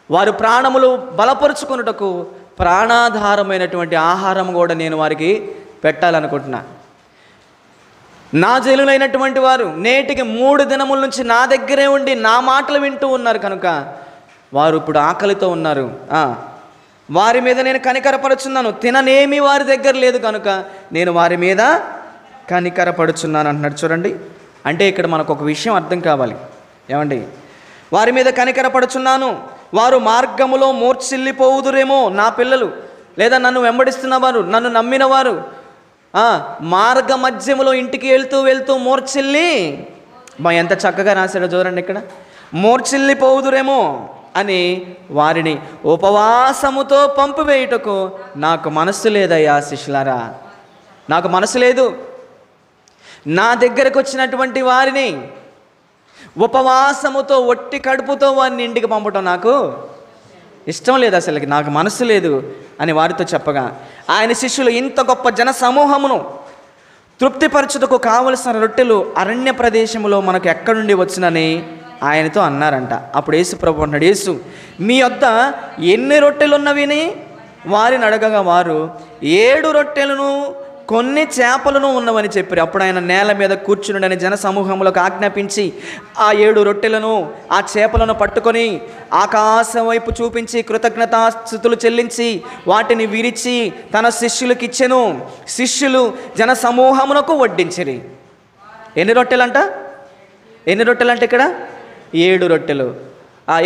వారు ప్రాణములు బలపరుచుకున్నటకు ప్రాణాధారమైనటువంటి ఆహారం కూడా నేను వారికి పెట్టాలనుకుంటున్నా. నా జనులైనటువంటి వారు నేటికి 3 దినముల నుంచి నా దగ్గరే ఉండి నా మాటలు వింటూ ఉన్నారు కనుక వారు ఇప్పుడు ఆకలితో ఉన్నారు. వారి మీద నేను కనికరపడుచున్నాను. తిననేమి వారి దగ్గర లేదు కనుక నేను వారి మీద కనికరపడుచున్నాను అంటున్నాడు. చూడండి, అంటే ఇక్కడ మనకు ఒక విషయం అర్థం కావాలి. ఏమండి? వారి మీద కనికరపడుచున్నాను. వారు మార్గములో మూర్ఛిల్లిపోవుదురేమో, నా పిల్లలు లేదా నన్ను వెంబడిస్తున్న వారు, నన్ను నమ్మిన వారు మార్గ మధ్యములో ఇంటికి వెళ్తూ మూర్ఛిల్లి, ఎంత చక్కగా రాశాడో చూడండి ఇక్కడ, మూర్ఛిల్లిపోవుదురేమో అని వారిని ఉపవాసముతో పంపివేయుటకు నాకు మనస్సు లేదయ్యా శిష్యులారా, నాకు మనసు లేదు. నా దగ్గరకు వచ్చినటువంటి వారిని ఉపవాసముతో ఒట్టి కడుపుతో వారిని ఇంటికి పంపటం నాకు ఇష్టం లేదు, అసలుకి నాకు మనసు లేదు అని వారితో చెప్పగా, ఆయన శిష్యులు ఇంత గొప్ప జన సమూహమును తృప్తిపరచుటకు కావలసిన రొట్టెలు అరణ్య ప్రదేశంలో మనకు ఎక్కడి నుండి వచ్చినని ఆయనతో అన్నారంట. అప్పుడు యేసు ప్రభు అన్నాడు, యేసు మీ వద్ద ఎన్ని రొట్టెలు ఉన్నవిని వారిని అడగగా వారు 7 రొట్టెలను కొన్ని చేపలను ఉన్నవని చెప్పారు. అప్పుడు ఆయన నేల మీద కూర్చుని జన సమూహములకు ఆజ్ఞాపించి ఆ 7 రొట్టెలను ఆ చేపలను పట్టుకొని ఆకాశం వైపు చూపించి కృతజ్ఞతాస్తుతులు చెల్లించి వాటిని విరిచి తన శిష్యులకు ఇచ్చెను. శిష్యులు జన సమూహమునకు వడ్డించిరి. ఎన్ని రొట్టెలంట? ఎన్ని రొట్టెలంట ఇక్కడ? 7 రొట్టెలు.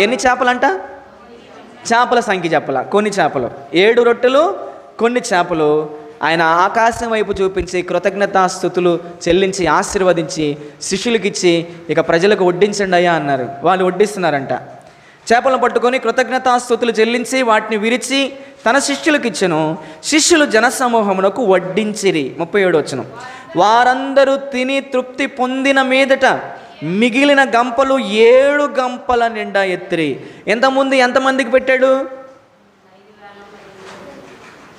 ఎన్ని చేపలంట? చేపల సంఖ్య చెప్పాల. కొన్ని చేపలు. 7 రొట్టెలు కొన్ని చేపలు ఆయన ఆకాశం వైపు చూపించి కృతజ్ఞతాస్తుతులు చెల్లించి ఆశీర్వదించి శిష్యులకు ఇచ్చి ఇక ప్రజలకు వడ్డించండి అయ్యా అన్నారు. వాళ్ళు వడ్డిస్తున్నారంట. చేపలను పట్టుకొని కృతజ్ఞతాస్తుతులు చెల్లించి వాటిని విరిచి తన శిష్యులకు ఇచ్చెను. శిష్యులు జనసమూహమునకు వడ్డించిరి. 37 వచనం. వారందరూ తిని తృప్తి పొందిన మీదట మిగిలిన గంపలు 7 గంపల నిండా ఎత్తిరి. ఎంతమందికి పెట్టాడు?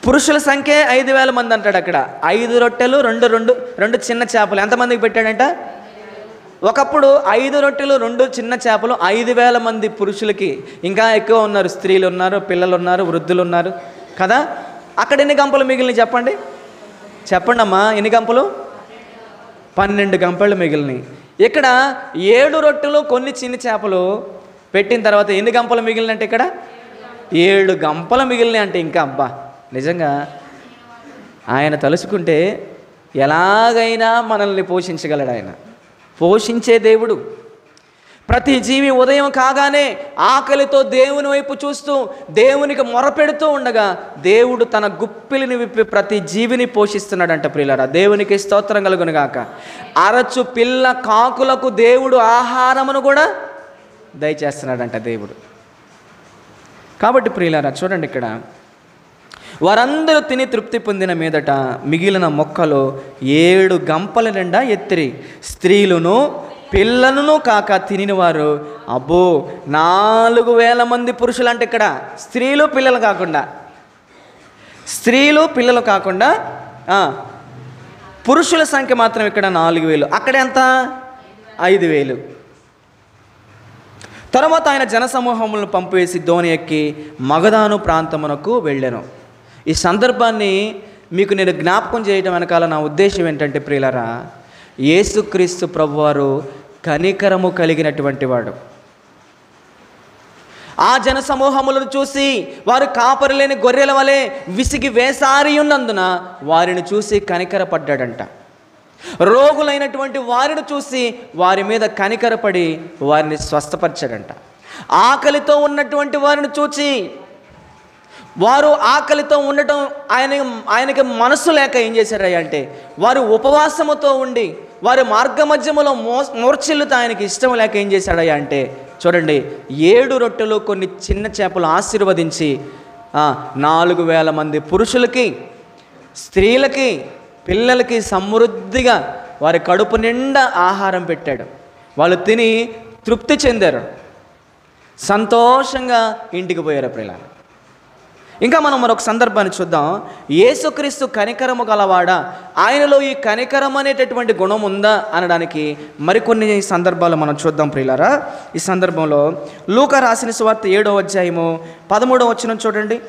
పురుషుల సంఖ్య 5,000 మంది అంటాడు అక్కడ. 5 రొట్టెలు 2 చిన్న చేపలు ఎంతమందికి పెట్టాడంట? ఒకప్పుడు 5 రొట్టెలు 2 చిన్న చేపలు 5,000 మంది పురుషులకి. ఇంకా ఎక్కువ ఉన్నారు, స్త్రీలు ఉన్నారు, పిల్లలు ఉన్నారు, వృద్ధులు ఉన్నారు కదా. అక్కడ ఎన్ని గంపలు మిగిలినాయి చెప్పండి అమ్మా, ఎన్ని గంపలు? 12 గంపలు మిగిలినాయి. ఇక్కడ 7 రొట్టెలు కొన్ని చిన్న చేపలు పెట్టిన తర్వాత ఎన్ని గంపలు మిగిలినంటే ఇక్కడ 7 గంపలు మిగిలినాయి అంటే ఇంకా అబ్బా, నిజంగా ఆయన తలుచుకుంటే ఎలాగైనా మనల్ని పోషించగలడు. ఆయన పోషించే దేవుడు. ప్రతి జీవి ఉదయం కాగానే ఆకలితో దేవుని వైపు చూస్తూ దేవునికి మొరపెడుతూ ఉండగా దేవుడు తన గుప్పిలిని విప్పి ప్రతి జీవిని పోషిస్తున్నాడంట. ప్రియులారా, దేవునికి స్తోత్రం కలుగునుగాక. అరచు పిల్ల కాకులకు దేవుడు ఆహారమును కూడా దయచేస్తున్నాడంట దేవుడు. కాబట్టి ప్రియులారా చూడండి, ఇక్కడ వారందరూ తిని తృప్తి పొందిన మీదట మిగిలిన మొక్కలు 7 గంపల నిండా ఎత్తిరి. స్త్రీలను పిల్లలను కాక తినిన వారు అబ్బో 4,000 మంది పురుషులు. అంటే ఇక్కడ స్త్రీలు పిల్లలు కాకుండా పురుషుల సంఖ్య మాత్రం ఇక్కడ 4,000. అక్కడ ఎంత? 5,000. తర్వాత ఆయన జనసమూహములను పంపివేసి దోణి ఎక్కి మగదాను ప్రాంతమునకు వెళ్ళాను. ఈ సందర్భాన్ని మీకు నేను జ్ఞాపకం చేయడం వెనకాల నా ఉద్దేశం ఏంటంటే ప్రియులారా, యేసుక్రీస్తు ప్రభువారు కనికరము కలిగినటువంటి వాడు. ఆ జన సమూహములను చూసి వారు కాపరి లేని గొర్రెల వలె విసిగి వేసారి ఉన్నందున వారిని చూసి కనికరపడ్డాడంట. రోగులైనటువంటి వారిని చూసి వారి మీద కనికరపడి వారిని స్వస్థపరిచాడంట. ఆకలితో ఉన్నటువంటి వారిని చూచి వారు ఆకలితో ఉండటం ఆయనకి మనసు లేక ఏం చేశారయ్యా అంటే వారు ఉపవాసముతో ఉండి వారి మార్గ మధ్యములో మూర్ఛిల్లుతో ఆయనకి ఇష్టం లేక ఏం చేశాడయ్యా అంటే చూడండి, 7 రొట్టెలు కొన్ని చిన్న చేపలు ఆశీర్వదించి 4,000 మంది పురుషులకి, స్త్రీలకి, పిల్లలకి సమృద్ధిగా వారి కడుపు నిండా ఆహారం పెట్టాడు. వాళ్ళు తిని తృప్తి చెందారు, సంతోషంగా ఇంటికి పోయారు ప్రియులారా. ఇంకా మనం మరొక సందర్భాన్ని చూద్దాం. యేసుక్రీస్తు కనికరము గలవాడా, ఆయనలో ఈ కనికరం అనేటటువంటి గుణం ఉందా అనడానికి మరికొన్ని సందర్భాలు మనం చూద్దాం ప్రియులారా. ఈ సందర్భంలో లూకా రాసిన సువార్త 7వ అధ్యాయము 13వ వచనం చూడండి.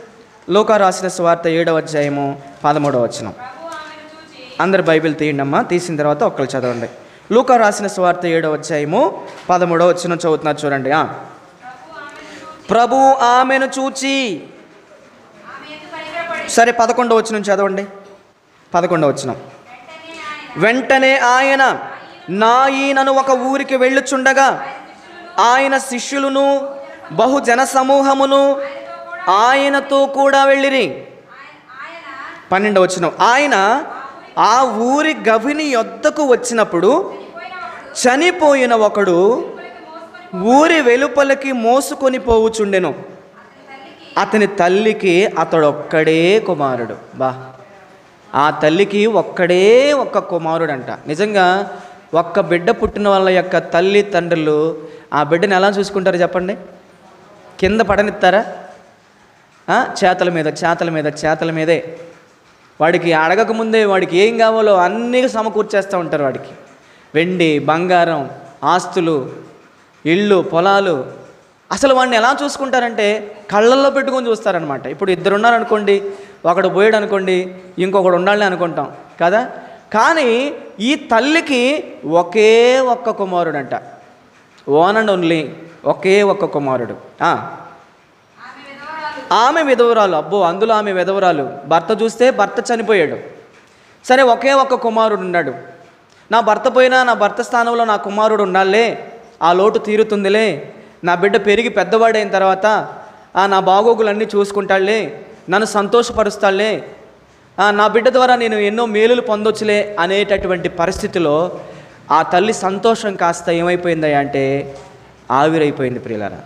లూకా రాసిన సువార్త 7వ అధ్యాయము 13వ వచనం. అందరు బైబిల్ తీయండి అమ్మా. తీసిన తర్వాత ఒక్కరు చదవండి. లూకా రాసిన సువార్త 7వ అధ్యాయము 13వ వచనం చదువుతున్నారు చూడండి. ప్రభు ఆమెను చూచి, సరే 11వ వచనం చదవండి. 11వ వచనం. వెంటనే ఆయన నాయనను ఒక ఊరికి వెళ్ళుచుండగా ఆయన శిష్యులను బహుజన సమూహమును ఆయనతో కూడా వెళ్ళిరి. 12వ వచనం. ఆయన ఆ ఊరి గవిని యొద్దకు వచ్చినప్పుడు చనిపోయిన ఒకడు ఊరి వెలుపలికి మోసుకొని పోవుచుండెను. అతని తల్లికి అతడొక్కడే కుమారుడు. ఆ తల్లికి ఒక్కడే ఒక్క కుమారుడు అంట. నిజంగా ఒక్క బిడ్డ పుట్టిన వాళ్ళ యొక్క తల్లి తండ్రులు ఆ బిడ్డని ఎలా చూసుకుంటారు చెప్పండి? కింద పడనిస్తారా? చేతల మీద చేతల మీద చేతల మీదే. వాడికి అడగకముందే వాడికి ఏం కావాలో అన్నీ సమకూర్చేస్తూ ఉంటారు. వాడికి వెండి, బంగారం, ఆస్తులు, ఇళ్ళు, పొలాలు. అసలు వాడిని ఎలా చూసుకుంటారంటే కళ్ళల్లో పెట్టుకొని చూస్తారనమాట. ఇప్పుడు 2 ఉన్నారనుకోండి, ఒకడు పోయాడు అనుకోండి, ఇంకొకడు ఉండాలి అనుకుంటాం కదా. కానీ ఈ తల్లికి ఒకే ఒక్క కుమారుడు అంట. వన్ అండ్ ఓన్లీ ఒకే ఒక్క కుమారుడు. ఆమె విధవరాలు. అబ్బో, అందులో ఆమె విధవరాలు. భర్త చూస్తే భర్త చనిపోయాడు. సరే, ఒకే ఒక్క కుమారుడు ఉన్నాడు. నా భర్త పోయినా నా భర్త స్థానంలో నా కుమారుడు ఉండాలే, ఆ లోటు తీరుతుందిలే, నా బిడ్డ పెరిగి పెద్దవాడైన తర్వాత నా బాగోగులన్నీ చూసుకుంటాడులే, నన్ను సంతోషపరుస్తాడులే, నా బిడ్డ ద్వారా నేను ఎన్నో మేలులు పొందొచ్చులే అనేటటువంటి పరిస్థితిలో ఆ తల్లి సంతోషం కాస్త ఏమైపోయిందా అంటే ఆవిరైపోయింది ప్రియులారా.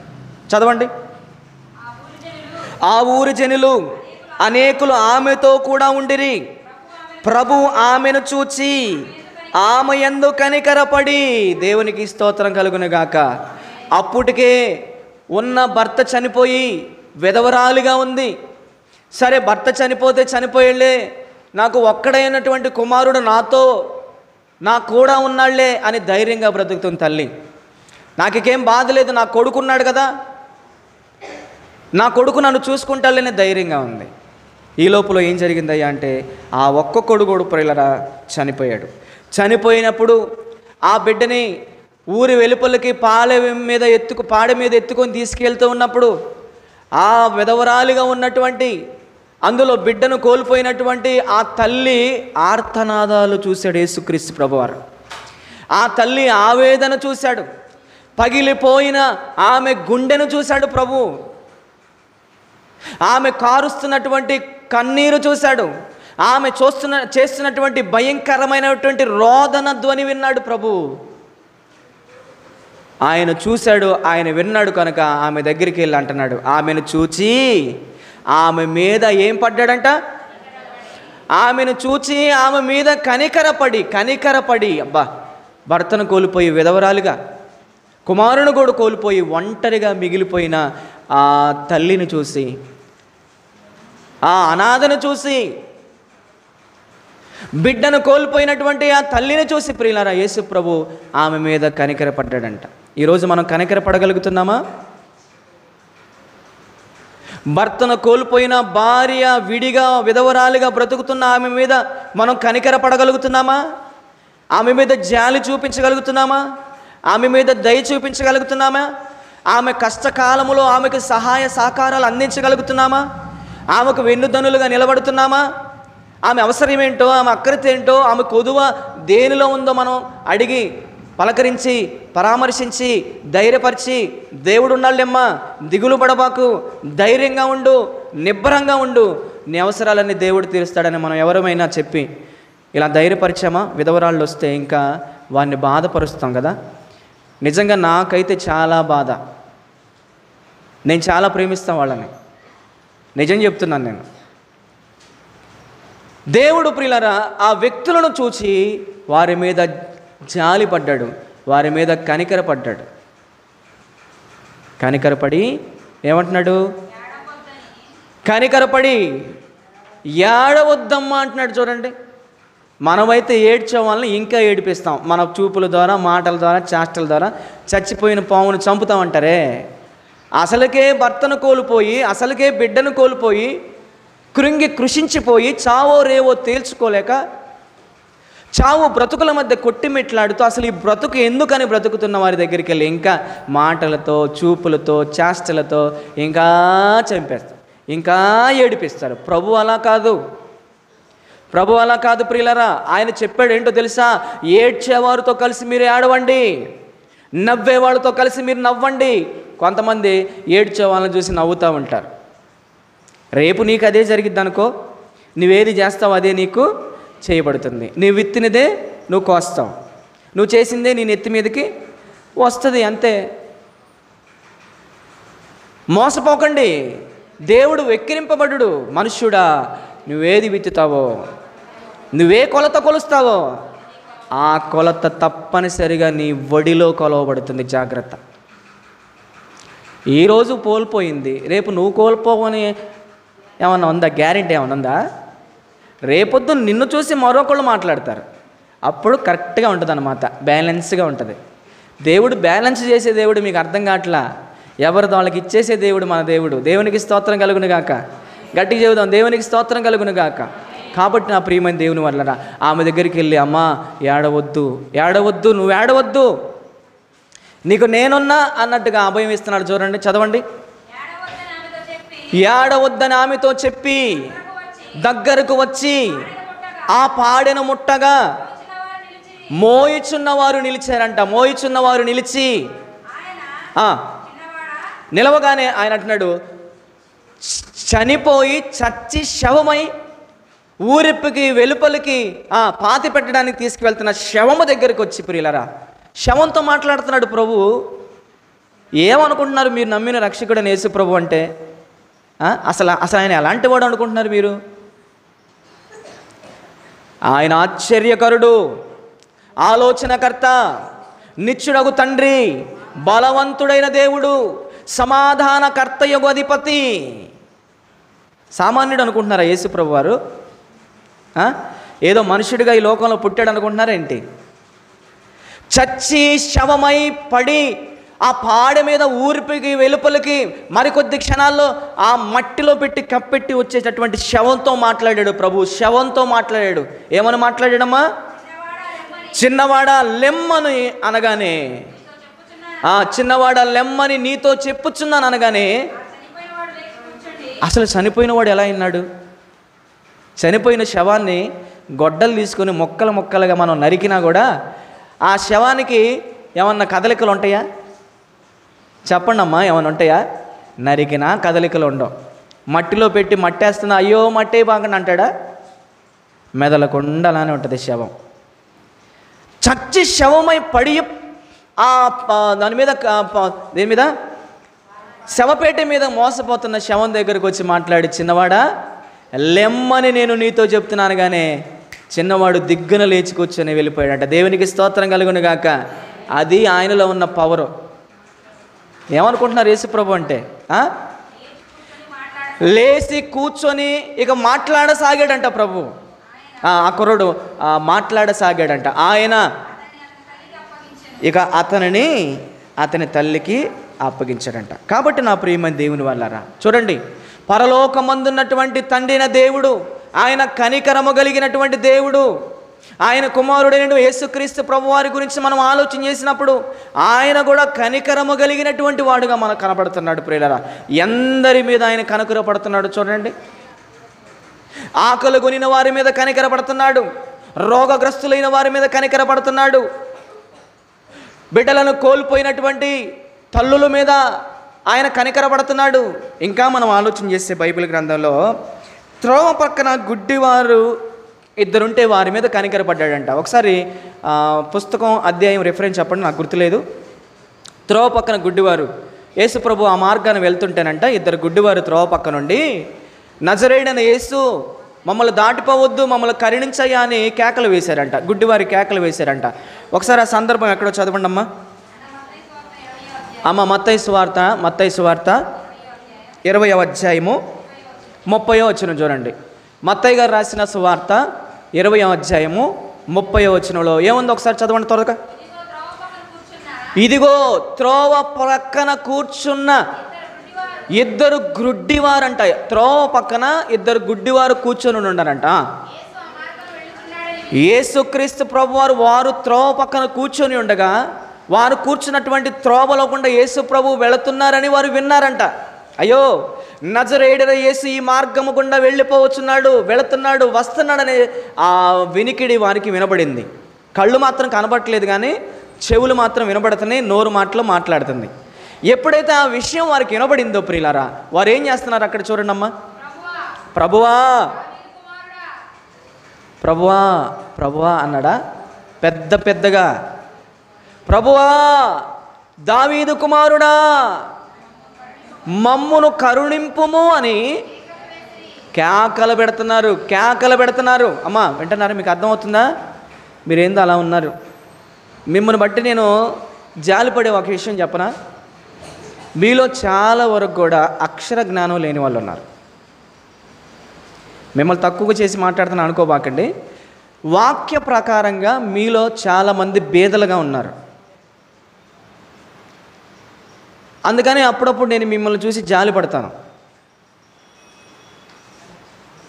చదవండి. ఆ ఊరి జనులు అనేకులు ఆమెతో కూడా ఉండిరి. ప్రభు ఆమెను చూచి ఆమె యందు కనికరపడి, దేవునికి స్తోత్రం కలుగునుగాక, అప్పటికే ఉన్న భర్త చనిపోయి విధవరాలుగా ఉంది. సరే, భర్త చనిపోతే చనిపోయేళ్ళే, నాకు ఒక్కడైనటువంటి కుమారుడు నా కూడా ఉన్నాళ్లే అని ధైర్యంగా బ్రతుకుతుంది తల్లి. నాకేం బాధ లేదు, నా కొడుకున్నాడు కదా, నా కొడుకు నన్ను చూసుకుంటాళ్ళని ధైర్యంగా ఉంది. ఈ లోపల ఏం జరిగిందయ్యా అంటే ఆ ఒక్క కొడుకు ప్రియులరా చనిపోయాడు. చనిపోయినప్పుడు ఆ బిడ్డని ఊరి వెలుపలికి పాడె మీద ఎత్తుకొని తీసుకెళ్తూ ఉన్నప్పుడు ఆ విధవరాలుగా ఉన్నటువంటి, అందులో బిడ్డను కోల్పోయినటువంటి ఆ తల్లి ఆర్తనాదాలు చూశాడు యేసుక్రీస్తు ప్రభువారు. ఆ తల్లి ఆవేదన చూశాడు. పగిలిపోయిన ఆమె గుండెను చూశాడు ప్రభు. ఆమె కారుస్తున్నటువంటి కన్నీరు చూశాడు. ఆమె చేస్తున్నటువంటి భయంకరమైనటువంటి రోదన ధ్వని విన్నాడు ప్రభు. ఆయన చూశాడు, ఆయన విన్నాడు కనుక ఆమె దగ్గరికి వెళ్ళి అంటున్నాడు, ఆమెను చూచి ఆమె మీద ఏం పడ్డాడంట? ఆమెను చూచి ఆమె మీద కనికరపడి అబ్బా, భర్తను కోల్పోయి విధవరాలుగా, కుమారుని కూడా కోల్పోయి ఒంటరిగా మిగిలిపోయిన ఆ తల్లిని చూసి, ఆ అనాథను చూసి, బిడ్డను కోల్పోయినటువంటి ఆ తల్లిని చూసి ప్రియులారా యేసు ప్రభు ఆమె మీద కనికరపడ్డాడంట. ఈరోజు మనం కనికరపడగలుగుతున్నామా? భర్తను కోల్పోయిన భార్య విడిగా విధవరాలుగా బ్రతుకుతున్న ఆమె మీద మనం కనికరపడగలుగుతున్నామా? ఆమె మీద జాలి చూపించగలుగుతున్నామా? ఆమె మీద దయ చూపించగలుగుతున్నామా? ఆమె కష్టకాలములో ఆమెకు సహాయ సహకారాలు అందించగలుగుతున్నామా? ఆమెకు వెన్నుదన్నులుగా నిలబడుతున్నామా? ఆమె అవసరం ఏంటో, ఆమె అక్కరిత ఏంటో, ఆమె కొదువ దేనిలో ఉందో మనం అడిగి పలకరించి పరామర్శించి ధైర్యపరిచి, దేవుడు ఉన్నాళ్ళెమ్మా, దిగులు పడబాకు, ధైర్యంగా ఉండు, నిబ్బరంగా ఉండు, నీ అవసరాలన్నీ దేవుడు తీరుస్తాడని మనం ఎవరమైనా చెప్పి ఇలా ధైర్యపరిచామా? విధవరాళ్ళు వస్తే ఇంకా వారిని బాధపరుస్తాం కదా. నిజంగా నాకైతే చాలా బాధ. నేను చాలా ప్రేమిస్తాను వాళ్ళని, నిజం చెప్తున్నాను నేను. దేవుడు ప్రియులారా ఆ వ్యక్తులను చూచి వారి మీద జాలి పడ్డాడు, వారి మీద కనికరపడ్డాడు. కనికరపడి ఏమంటున్నాడు? కనికరపడి ఏడవద్దమ్మా అంటున్నాడు. చూడండి, మనమైతే ఏడ్చే వాళ్ళని ఇంకా ఏడిపిస్తాం. మన చూపుల ద్వారా, మాటల ద్వారా, చేష్టల ద్వారా. చచ్చిపోయిన పావును చంపుతామంటారే, అసలుకే భర్తను కోల్పోయి, అసలుకే బిడ్డను కోల్పోయి, కృంగి కృషించిపోయి, చావో రేవో తేల్చుకోలేక, చావు బ్రతుకుల మధ్య కొట్టిమెట్లాడుతూ అసలు ఈ బ్రతుకు ఎందుకని బ్రతుకుతున్న వారి దగ్గరికి వెళ్ళి ఇంకా మాటలతో, చూపులతో, చేష్టలతో ఇంకా చంపేస్తారు, ఇంకా ఏడిపిస్తారు. ప్రభు అలా కాదు, ప్రభు అలా కాదు ప్రియులరా. ఆయన చెప్పాడు ఏంటో తెలుసా? ఏడ్చేవారితో కలిసి మీరు ఏడవండి, నవ్వేవాళ్ళతో కలిసి మీరు నవ్వండి. కొంతమంది ఏడ్చే వాళ్ళని చూసి నవ్వుతూ ఉంటారు. రేపు నీకు అదే జరిగిద్ది అనుకో, నువ్వేది చేస్తావు అదే నీకు చేయబడుతుంది. నువ్వు విత్తినదే నువ్వు కోస్తావు, నువ్వు చేసిందే నీ నెత్తి మీదకి వస్తుంది, అంతే. మోసపోకండి. దేవుడు వెక్కిరింపబడు. మనుష్యుడా, నువ్వేది విత్తుతావో, నువ్వే కొలత కొలుస్తావో ఆ కొలత తప్పనిసరిగా నీ ఒడిలో కొలవబడుతుంది. జాగ్రత్త. ఈరోజు కోల్పోయింది రేపు నువ్వు కోల్పోవని ఏమన్నా ఉందా? గ్యారెంటీ ఏమన్నా ఉందా? రేపొద్దు నిన్ను చూసి మరొకళ్ళు మాట్లాడతారు, అప్పుడు కరెక్ట్గా ఉంటుంది అన్నమాట, బ్యాలెన్స్గా ఉంటుంది. దేవుడు బ్యాలెన్స్ చేసే దేవుడు మీకు అర్థం కావట్లా. ఎవరితో వాళ్ళకి ఇచ్చేసే దేవుడు మన దేవుడు. దేవునికి స్తోత్రం కలుగును గాక. గట్టిగా చెబుదాం, దేవునికి స్తోత్రం కలుగును గాక. కాబట్టి నా ప్రియమైన దేవుని వల్ల ఆమె దగ్గరికి వెళ్ళి, అమ్మా ఏడవద్దు, ఏడవద్దు, నువ్వు ఏడవద్దు, నీకు నేనున్నా అన్నట్టుగా అభయం ఇస్తున్నాడు. చూడండి, చదవండి. ఏడవద్దని ఆమెతో చెప్పి దగ్గరకు వచ్చి ఆ పాడెను ముట్టగా మోయిచున్నవారు నిలిచారంట. మోయిచున్నవారు నిలిచి నిలవగానే ఆయన అంటున్నాడు, చనిపోయి చచ్చి శవమై ఊరిప్పుకి వెలుపలికి పాతి పెట్టడానికి తీసుకువెళ్తున్న శవము దగ్గరికి వచ్చి, ప్రియులరా, శవంతో మాట్లాడుతున్నాడు ప్రభు. ఏమనుకుంటున్నారు మీరు? నమ్మిన రక్షకుడు యేసు ప్రభు అంటే అసలు ఆయన ఎలాంటి వాడు అనుకుంటున్నారు మీరు? ఆయన ఆశ్చర్యకరుడు, ఆలోచనకర్త, నిత్యుడగు తండ్రి, బలవంతుడైన దేవుడు, సమాధానకర్తయగు అధిపతి. సామాన్యుడు అనుకుంటున్నారా యేసు ప్రభు వారు? ఏదో మనుషుడిగా ఈ లోకంలో పుట్టాడు అనుకుంటున్నారేంటి? చచ్చి శవమై పడి ఆ పాడె మీద ఊరిపికి వెలుపలికి మరికొద్ది క్షణాల్లో ఆ మట్టిలో పెట్టి కప్పెట్టి వచ్చేటటువంటి శవంతో మాట్లాడాడు ప్రభు. శవంతో మాట్లాడాడు. ఏమని మాట్లాడాడమ్మా? చిన్నవాడా లెమ్మని అనగానే, చిన్నవాడా లెమ్మని నీతో చెప్పుచున్నాను అనగానే, అసలు చనిపోయిన వాడు ఎలా అయినాడు? చనిపోయిన శవాన్ని గొడ్డలు తీసుకొని మొక్కలు మొక్కలుగా మనం నరికినా కూడా ఆ శవానికి ఏమన్నా కదలికలు ఉంటాయా? చెప్పండి అమ్మా, ఏమైనా ఉంటాయా? నరికినా కదలికలు ఉండవు. మట్టిలో పెట్టి మట్టేస్తున్నా, అయ్యో మట్టే బాగండి అంటాడా? మెదలకుండా అలానే ఉంటుంది శవం. చచ్చి శవమై పడి దాని మీద దేని మీద శవపేట మీద మోసపోతున్న శవం దగ్గరకు వచ్చి మాట్లాడి, చిన్నవాడా లెమ్మని నేను నీతో చెప్తున్నాను కానీ చిన్నవాడు దిగ్గున లేచి కూర్చొని వెళ్ళిపోయాడంట. దేవునికి స్తోత్రం కలుగును గాక. అది ఆయనలో ఉన్న పవరు. ఏమనుకుంటున్నారు యేసు ప్రభు అంటే? లేచి కూర్చొని ఇక మాట్లాడసాగాడంట ప్రభు. ఆ కుర్రుడు మాట్లాడసాగాడంట. ఆయన ఇక అతని తల్లికి అప్పగించాడంట. కాబట్టి నా ప్రియమైన దేవుని వల్లరా, చూడండి, పరలోకమందున్నటువంటి తండ్రిన దేవుడు, ఆయన కనికరము కలిగినటువంటి దేవుడు, ఆయన కుమారుడైన యేసుక్రీస్తు ప్రభువారి గురించి మనం ఆలోచన చేసినప్పుడు ఆయన కూడా కనికరము కలిగినటువంటి వాడుగా మనకు కనపడుతున్నాడు. ప్రియులారా, ఎందరి మీద ఆయన కనికర పడుతున్నాడు చూడండి. ఆకలి కొనిన వారి మీద కనికర పడుతున్నాడు, రోగగ్రస్తులైన వారి మీద కనికరపడుతున్నాడు. బిడ్డలను కోల్పోయినటువంటి తల్లుల మీద ఆయన కనికరపడుతున్నాడు. ఇంకా మనం ఆలోచన చేస్తే బైబిల్ గ్రంథంలో త్రోవ పక్కన గుడ్డివారు ఇద్దరుంటే వారి మీద కనికరపడ్డాడంట. ఒకసారి పుస్తకం అధ్యాయం రిఫరెన్స్ చెప్పండి, నాకు గుర్తులేదు. త్రోవ పక్కన గుడ్డివారు, యేసు ప్రభు ఆ మార్గాన్ని వెళ్తుంటేనంట ఇద్దరు గుడ్డివారు త్రోవ పక్క నుండి నజరేయుడైన యేసు మమ్మల్ని దాటిపోవద్దు, మమ్మల్ని కరుణించయ్యా అని కేకలు వేశారంట. గుడ్డివారి కేకలు వేశారంట. ఒకసారి ఆ సందర్భం ఎక్కడో చదవండి అమ్మా. మత్తయి సువార్త 20వ అధ్యాయము 30వ వచనం చూడండి. మత్తయి గారు రాసిన సువార్త 20వ అధ్యాయము 30వ వచనంలో ఏముంది ఒకసారి చదవండి త్వరగా. ఇదిగో త్రోవ పక్కన కూర్చున్న ఇద్దరు గుడ్డివారంట. త్రోవ పక్కన ఇద్దరు గుడ్డివారు కూర్చొని ఉన్నారంట. యేసుక్రీస్తు ప్రభువారు వారు త్రోవ పక్కన కూర్చొని ఉండగా వారు కూర్చున్నటువంటి త్రోవలో గుండా యేసు ప్రభు వెళుతున్నారని వారు విన్నారంట. అయ్యో, నజరేయుడైన యేసు ఈ మార్గము గుండా వెళ్ళిపోవచ్చున్నాడు, వెళుతున్నాడు, వస్తున్నాడనే ఆ వినికిడి వారికి వినబడింది. కళ్ళు మాత్రం కనబడట్లేదు కానీ చెవులు మాత్రం వినబడుతున్నాయి, నోరు మాటలు మాట్లాడుతుంది. ఎప్పుడైతే ఆ విషయం వారికి వినబడిందో ప్రియులారా, వారు ఏం చేస్తున్నారు అక్కడ చూడండి అమ్మా. ప్రభువా ప్రభువా ప్రభువా అన్నాడా పెద్దగా. ప్రభువా దావీదు కుమారుడా మమ్మును కరుణింపుము అని కేకలు పెడుతున్నారు. అమ్మా వింటున్నారా? మీకు అర్థమవుతుందా? మీరేందో అలా ఉన్నారు. మిమ్మల్ని బట్టి నేను జాలిపడే ఒక విషయం చెప్పనా? మీలో చాలా వరకు కూడా అక్షర జ్ఞానం లేని వాళ్ళు ఉన్నారు. మిమ్మల్ని తక్కువగా చేసి మాట్లాడుతున్నా అనుకోబాకండి. వాక్య ప్రకారంగా మీలో చాలామంది బేదలుగా ఉన్నారు. అందుకని అప్పుడప్పుడు నేను మిమ్మల్ని చూసి జాలి పడతాను.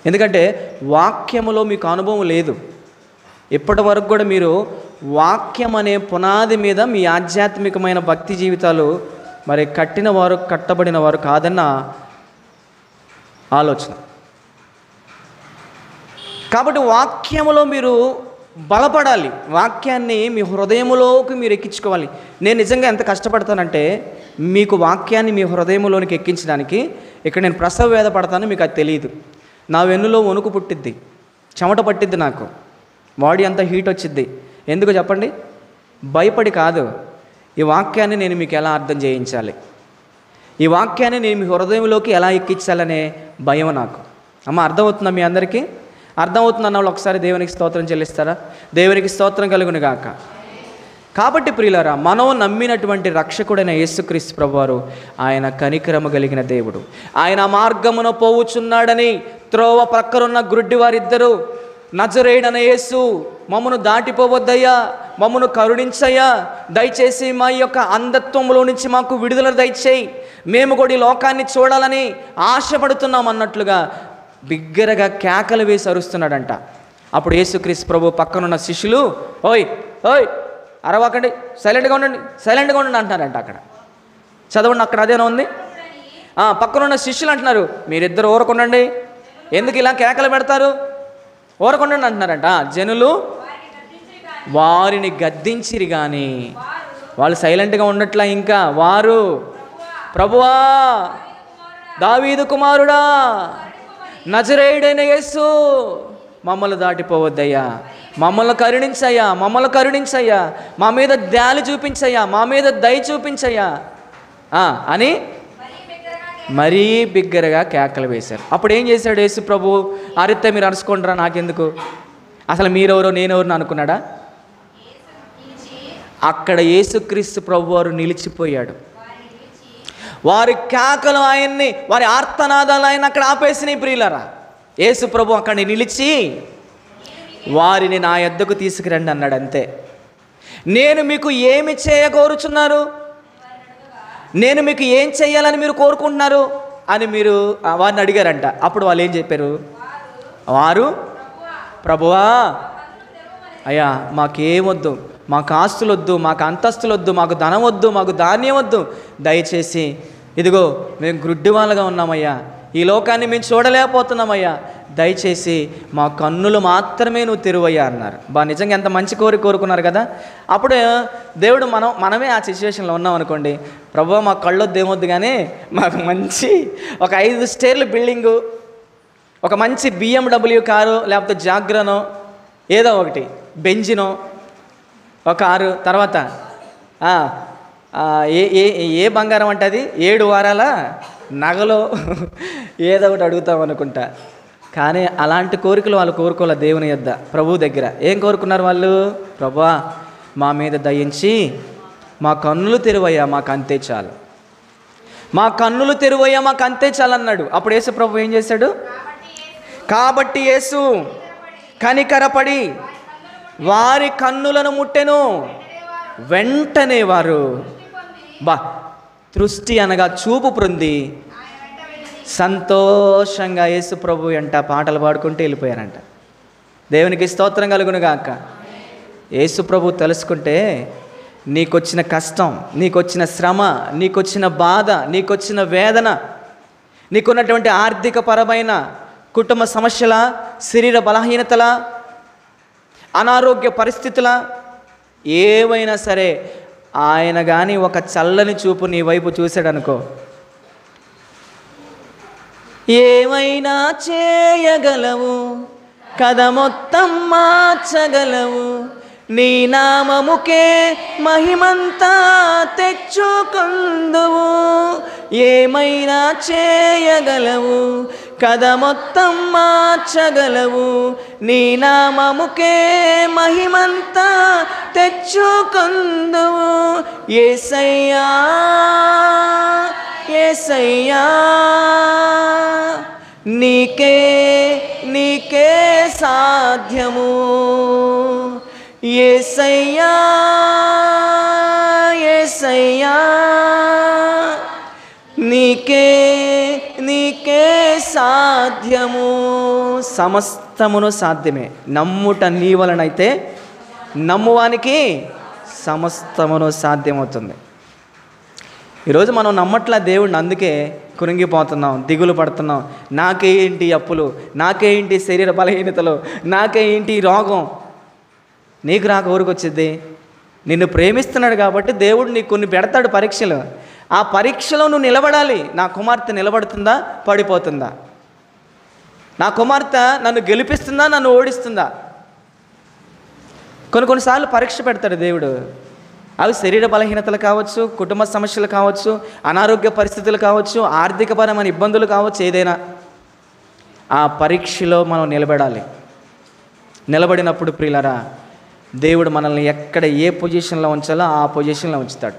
ఎందుకంటే వాక్యములో మీకు అనుభవం లేదు. ఇప్పటి వరకు కూడా మీరు వాక్యం అనే పునాది మీద మీ ఆధ్యాత్మికమైన భక్తి జీవితాలు మరి కట్టబడిన వారు కాదన్న ఆలోచన. కాబట్టి వాక్యములో మీరు బలపడాలి. వాక్యాన్ని మీ హృదయములోకి మీరు ఎక్కించుకోవాలి. నేను నిజంగా ఎంత కష్టపడతానంటే మీకు వాక్యాన్ని మీ హృదయంలోనికి ఎక్కించడానికి ఇక్కడ నేను ప్రసవ వేద పడతాను, మీకు అది తెలియదు. నా వెన్నులో వణుకు పుట్టిద్ది, చెమట పట్టిద్ది, నాకు బాడీ అంతా హీట్ వచ్చిద్ది. ఎందుకు చెప్పండి? భయపడి కాదు. ఈ వాక్యాన్ని నేను మీకు ఎలా అర్థం చేయించాలి, ఈ వాక్యాన్ని నేను మీ హృదయంలోకి ఎలా ఎక్కించాలనే భయం నాకు. అమ్మ అర్థమవుతుందా మీ అందరికీ? అర్థమవుతుందన్న వాళ్ళు ఒకసారి దేవునికి స్తోత్రం చెల్లిస్తారా? దేవునికి స్తోత్రం కలుగును గాక. కాబట్టి ప్రియులారా, మనం నమ్మినటువంటి రక్షకుడైన యేసుక్రీస్తు ప్రభువారు ఆయన కనికరము కలిగిన దేవుడు. ఆయన మార్గమున పోవుచున్నాడని త్రోవ ప్రక్కరున్న గుడ్డి వారిద్దరూ నజరేయుడైన యేసు మమ్మను దాటిపోవద్దయ్యా, మమ్మను కరుణించయ్యా, దయచేసి మా యొక్క అంధత్వంలో నుంచి మాకు విడుదల దయచేయి, మేము కూడా ఈ లోకాన్ని చూడాలని ఆశపడుతున్నాం అన్నట్లుగా బిగ్గరగా కేకలు వేసి అరుస్తున్నాడంట. అప్పుడు యేసుక్రీస్తు ప్రభు పక్కనున్న శిష్యులు ఓయ్ ఓయ్ అరవకండి, సైలెంట్గా ఉండండి అంటున్నారంట. అక్కడ చదవండి, అక్కడ అదేనా ఉంది. పక్కనున్న శిష్యులు అంటున్నారు, మీరిద్దరు ఊరకుండండి, ఎందుకు ఇలా కేకలు పెడతారు, ఊరకుండండి అంటున్నారంట. జనులు వారిని గద్దించిరి కానీ వాళ్ళు సైలెంట్గా ఉండట్లా. ఇంకా వారు ప్రభువా దావీదు కుమారుడా నజరేయుడైన యేసు మమ్మల్ని దాటిపోవద్దయ్యా, మమ్మల్ని కరుణించయ్యా, మా మీద దయ చూపించయ్యా, మా మీద దయ చూపించయ్యా అని మరీ బిగ్గరగా కేకలు వేశారు. అప్పుడు ఏం చేశాడు యేసు ప్రభు? అరితే మీరు అరుచుకుంటారా, నాకెందుకు, అసలు మీరెవరో నేనెవరు అనుకున్నాడా? అక్కడ యేసుక్రీస్తు ప్రభు వారు నిలిచిపోయాడు. వారి కేకలు ఆయన్ని, వారి ఆర్తనాదాలు ఆయన అక్కడ ఆపేసినాయి. ప్రియులారా, యేసు ప్రభు అక్కడ నిలిచి వారిని నా యొద్దకు తీసుకురండి అన్నాడు. అంతే. నేను మీకు ఏమి చేయకోరుచున్నారు, నేను మీకు ఏం చేయాలని మీరు కోరుకుంటున్నారు అని మీరు వారిని అడిగారంట. అప్పుడు వాళ్ళు ఏం చెప్పారు? వారు ప్రభువా అయ్యా మాకేమొద్దు, మాకు ఆస్తులు వద్దు, మాకు అంతస్తులు వద్దు, మాకు ధనం వద్దు, మాకు ధాన్యం వద్దు, దయచేసి ఇదిగో మేము గ్రుడ్డి వాళ్ళగా ఉన్నామయ్యా, ఈ లోకాన్ని మేము చూడలేకపోతున్నామయ్యా, దయచేసి మా కన్నులు మాత్రమే నువ్వు తెరువయ్యా అన్నారు. నిజంగా ఎంత మంచి కోరుకున్నారు కదా. అప్పుడు దేవుడు మనమే ఆ సిచ్యువేషన్లో ఉన్నాం అనుకోండి, ప్రభువా మా కళ్ళొద్దు ఏమొద్దు కానీ మాకు మంచి ఒక 5 స్టేర్ల బిల్డింగు, ఒక మంచి BMW కారు, లేకపోతే జాగ్రనో ఏదో ఒకటి, బెంజినో ఒక కారు, తర్వాత ఏ బంగారం అంటే అది 7 వారాల నగలో ఏదో ఒకటి అడుగుతాం అనుకుంటా. కానీ అలాంటి కోరికలు వాళ్ళు కోరుకోలే. దేవుని యొద్ద ప్రభువు దగ్గర ఏం కోరుకున్నారు వాళ్ళు? ప్రభువా మా మీద దయించి మా కన్నులు తెరువయ్యా, మాకు అంతే చాలు, మా కన్నులు తెరువయ్యా, మాకు అంతే చాలు అన్నాడు. అప్పుడు యేసు ప్రభు ఏం చేశాడు? కాబట్టి యేసు కనికరపడి వారి కన్నులను ముట్టెను. వెంటనే వారు దృష్టి అనగా చూపు పొంది సంతోషంగా యేసు ప్రభు వెంట పాటలు పాడుకుంటూ వెళ్ళిపోయారంట. దేవునికి స్తోత్రం కలుగునుగాక. యేసు ప్రభు తెలుసుకుంటే నీకొచ్చిన కష్టం, నీకొచ్చిన శ్రమ, నీకొచ్చిన బాధ, నీకొచ్చిన వేదన, నీకున్నటువంటి ఆర్థిక పరమైన కుటుంబ సమస్యల, శరీర బలహీనతల, అనారోగ్య పరిస్థితుల, ఏవైనా సరే ఆయన కానీ ఒక చల్లని చూపు నీ వైపు చూశాడనుకో, ఏమైనా చేయగలవు, కథ మొత్తం మార్చగలవు, నీ నామముకే మహిమంతా తెచ్చుకుందువు. ఏమైనా చేయగలవు, కథ మొత్తం మార్చగలవు, నీ నామముకే మహిమంతా తెచ్చుకుందువు. యేసయ్యా యేసయ్యా నీకే నీకే సాధ్యము. యేసయ్యా యేసయ్యా నీకే నీకే సాధ్యము. సమస్తమును సాధ్యమే. నమ్ముట నీ వలనైతే నమ్మువానికి సమస్తమును సాధ్యమవుతుంది. ఈరోజు మనం నమ్మట్లా దేవుడిని, అందుకే కురింగిపోతున్నాం, దిగులు పడుతున్నాం. నాకేంటి అప్పులు, నాకేంటి శరీర బలహీనతలు, నాకేంటి రోగం. నీకు రాక ఊరికొచ్చిద్ది. నిన్ను ప్రేమిస్తున్నాడు కాబట్టి దేవుడు నీకు కొన్ని పెడతాడు పరీక్షలు. ఆ పరీక్షలో నువ్వు నిలబడాలి. నా కుమార్తె నిలబడుతుందా, పడిపోతుందా? నా కుమార్తె నన్ను గెలిపిస్తుందా, నన్ను ఓడిస్తుందా? కొన్నిసార్లు పరీక్ష పెడతాడు దేవుడు. అవి శరీర బలహీనతలు కావచ్చు, కుటుంబ సమస్యలు కావచ్చు, అనారోగ్య పరిస్థితులు కావచ్చు, ఆర్థికపరమైన ఇబ్బందులు కావచ్చు, ఏదైనా ఆ పరీక్షలో మనం నిలబడాలి. నిలబడినప్పుడు ప్రియులారా, దేవుడు మనల్ని ఎక్కడ ఏ పొజిషన్లో ఉంచాలో ఆ పొజిషన్లో ఉంచుతాడు.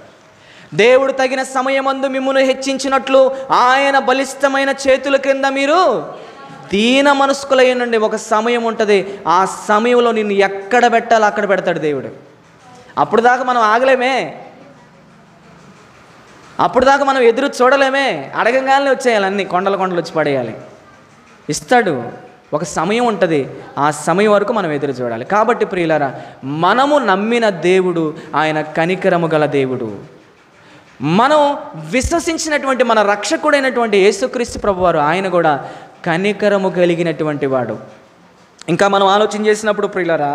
దేవుడు తగిన సమయమందు మిమ్మును హెచ్చించినట్లు ఆయన బలిష్టమైన చేతుల క్రింద మీరు దీన మనస్కులయ్యండి. ఒక సమయం ఉంటుంది, ఆ సమయంలో నిన్ను ఎక్కడ పెట్టాలో అక్కడ పెడతాడు దేవుడు. అప్పుడు దాకా మనం ఆగలేమే, అప్పుడు దాకా మనం ఎదురు చూడలేమే. అడగంగానే వచ్చేయాలి, అన్నీ కొండలు వచ్చి పడేయాలి. ఇస్తాడు. ఒక సమయం ఉంటుంది, ఆ సమయం వరకు మనం ఎదురు చూడాలి. కాబట్టి ప్రియులారా, మనము నమ్మిన దేవుడు ఆయన కనికరము గల దేవుడు. మనం విశ్వసించినటువంటి మన రక్షకుడైనటువంటి యేసుక్రీస్తు ప్రభువారు ఆయన కూడా కనికరము కలిగినటువంటి వాడు. ఇంకా మనం ఆలోచన చేసినప్పుడు ప్రియులారా,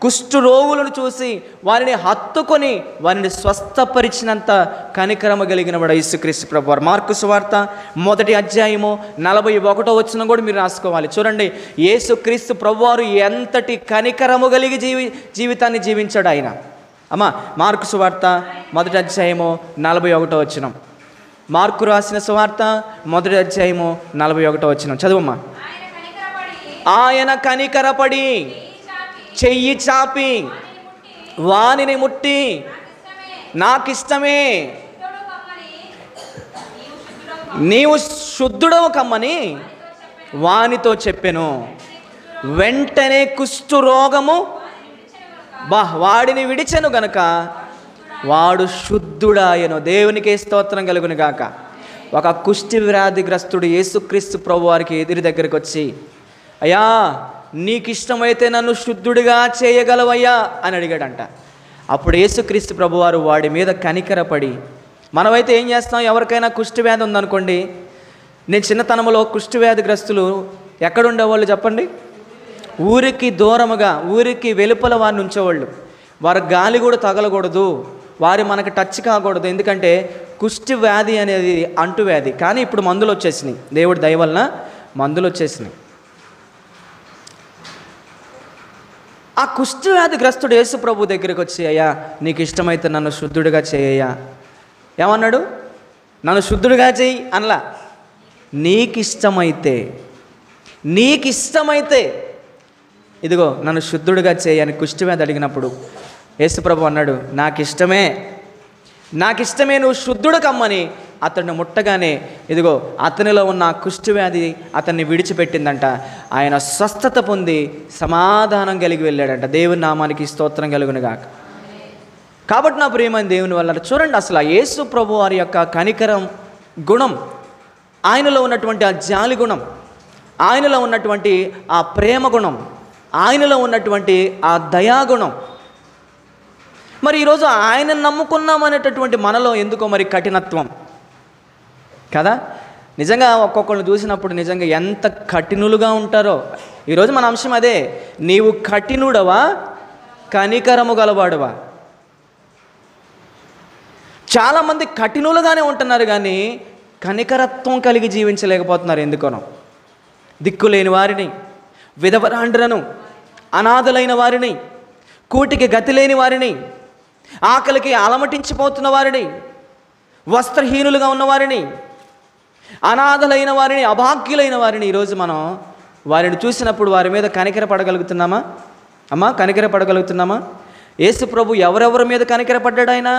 కుష్టు రోగులను చూసి వారిని హత్తుకొని వారిని స్వస్థపరిచినంత కనికరము కలిగిన వాడు యేసుక్రీస్తు ప్రభువారు. మార్కు సువార్త 1వ అధ్యాయము 41వ వచనం కూడా మీరు రాసుకోవాలి. చూడండి, యేసుక్రీస్తు ప్రభువారు ఎంతటి కనికరము కలిగి జీవితాన్ని జీవించాడు ఆయన. అమ్మా, మార్కు సువార్త 1వ అధ్యాయము 41వ వచనం. మార్కు రాసిన సువార్త 1వ అధ్యాయము 41వ వచనం చదువమ్మా. ఆయన కనికరపడి చెయ్యి చాపి వానిని ముట్టి, నాకిష్టమే, నీవు శుద్ధుడవు కమ్మని వానితో చెప్పెను. వెంటనే కుష్టు రోగము వాడిని విడిచెను గనుక వాడు శుద్ధుడాయను. దేవునికే స్తోత్రం కలుగును గాక. ఒక కుష్టి వ్యాధిగ్రస్తుడు యేసుక్రీస్తు ప్రభు వారికి ఎదురు దగ్గరికి వచ్చి, అయ్యా నీకు ఇష్టమైతే నన్ను శుద్ధుడిగా చేయగలవయ్యా అని అడిగాడంట. అప్పుడు యేసుక్రీస్తు ప్రభువారు వాడి మీద కనికరపడి, మనమైతే ఏం చేస్తాం, ఎవరికైనా కుష్టి వ్యాధి ఉందనుకోండి, నేను చిన్నతనంలో కుష్టి వ్యాధిగ్రస్తులు ఎక్కడుండేవాళ్ళు చెప్పండి? ఊరికి దూరముగా, ఊరికి వెలుపల వారిని ఉంచేవాళ్ళు. వారి గాలి కూడా తగలకూడదు, వారి మనకు టచ్ కాకూడదు. ఎందుకంటే కుష్టి వ్యాధి అనేది అంటువ్యాధి. కానీ ఇప్పుడు మందులు వచ్చేసినాయి, దేవుడి దయ వలన మందులు వచ్చేసినాయి. ఆ కుష్టి వ్యాధిగ్రస్తుడు యేసు ప్రభు దగ్గరికి వచ్చి, అయ్యా నీకు ఇష్టమైతే నన్ను శుద్ధుడిగా చేయయ్యా. ఏమన్నాడు? నన్ను శుద్ధుడిగా చేయి అనలా. నీకిష్టమైతే ఇదిగో నన్ను శుద్ధుడిగా చేయి అని కుష్టివ్యాధి అడిగినప్పుడు యేసుప్రభు అన్నాడు, నాకు ఇష్టమే నువ్వు శుద్ధుడు కమ్మని. అతన్ని ముట్టగానే ఇదిగో అతనిలో ఉన్న కుష్టివ్యాధి అతన్ని విడిచిపెట్టిందంట. ఆయన స్వస్థత పొంది సమాధానం కలిగి వెళ్ళాడంట. దేవుని నామానికి స్తోత్రం కలుగునుగాక. కాబట్టి నా ప్రియమైన దేవుని వల్ల చూడండి, అసలు ఆ యేసు ప్రభు వారి యొక్క కనికరం గుణం, ఆయనలో ఉన్నటువంటి ఆ జాలి గుణం, ఆయనలో ఉన్నటువంటి ఆ ప్రేమ గుణం, ఆయనలో ఉన్నటువంటి ఆ దయాగుణం. మరి ఈరోజు ఆయనను నమ్ముకున్నామనేటటువంటి మనలో ఎందుకో మరి కఠినత్వం కదా. నిజంగా ఒక్కొక్కరిని చూసినప్పుడు నిజంగా ఎంత కఠినులుగా ఉంటారో. ఈరోజు మన అంశం అదే, నీవు కఠినుడవా కనికరము గలవాడువా? చాలామంది కఠినులుగానే ఉంటున్నారు కానీ కనికరత్వం కలిగి జీవించలేకపోతున్నారు. ఎందుకనో దిక్కులేని వారిని, విధవరాండ్రను, అనాథలైన వారిని, కూటికి గతి లేని వారిని, ఆకలికి అలమటించిపోతున్న వారిని, వస్త్రహీనులుగా ఉన్నవారిని, అనాథలైన వారిని, అభాగ్యులైన వారిని ఈరోజు మనం వారిని చూసినప్పుడు వారి మీద కనికరపడగలుగుతున్నామా? అమ్మా, కనికరపడగలుగుతున్నామా? యేసు ప్రభు ఎవరెవరి మీద కనికరపడ్డాడు? ఆయన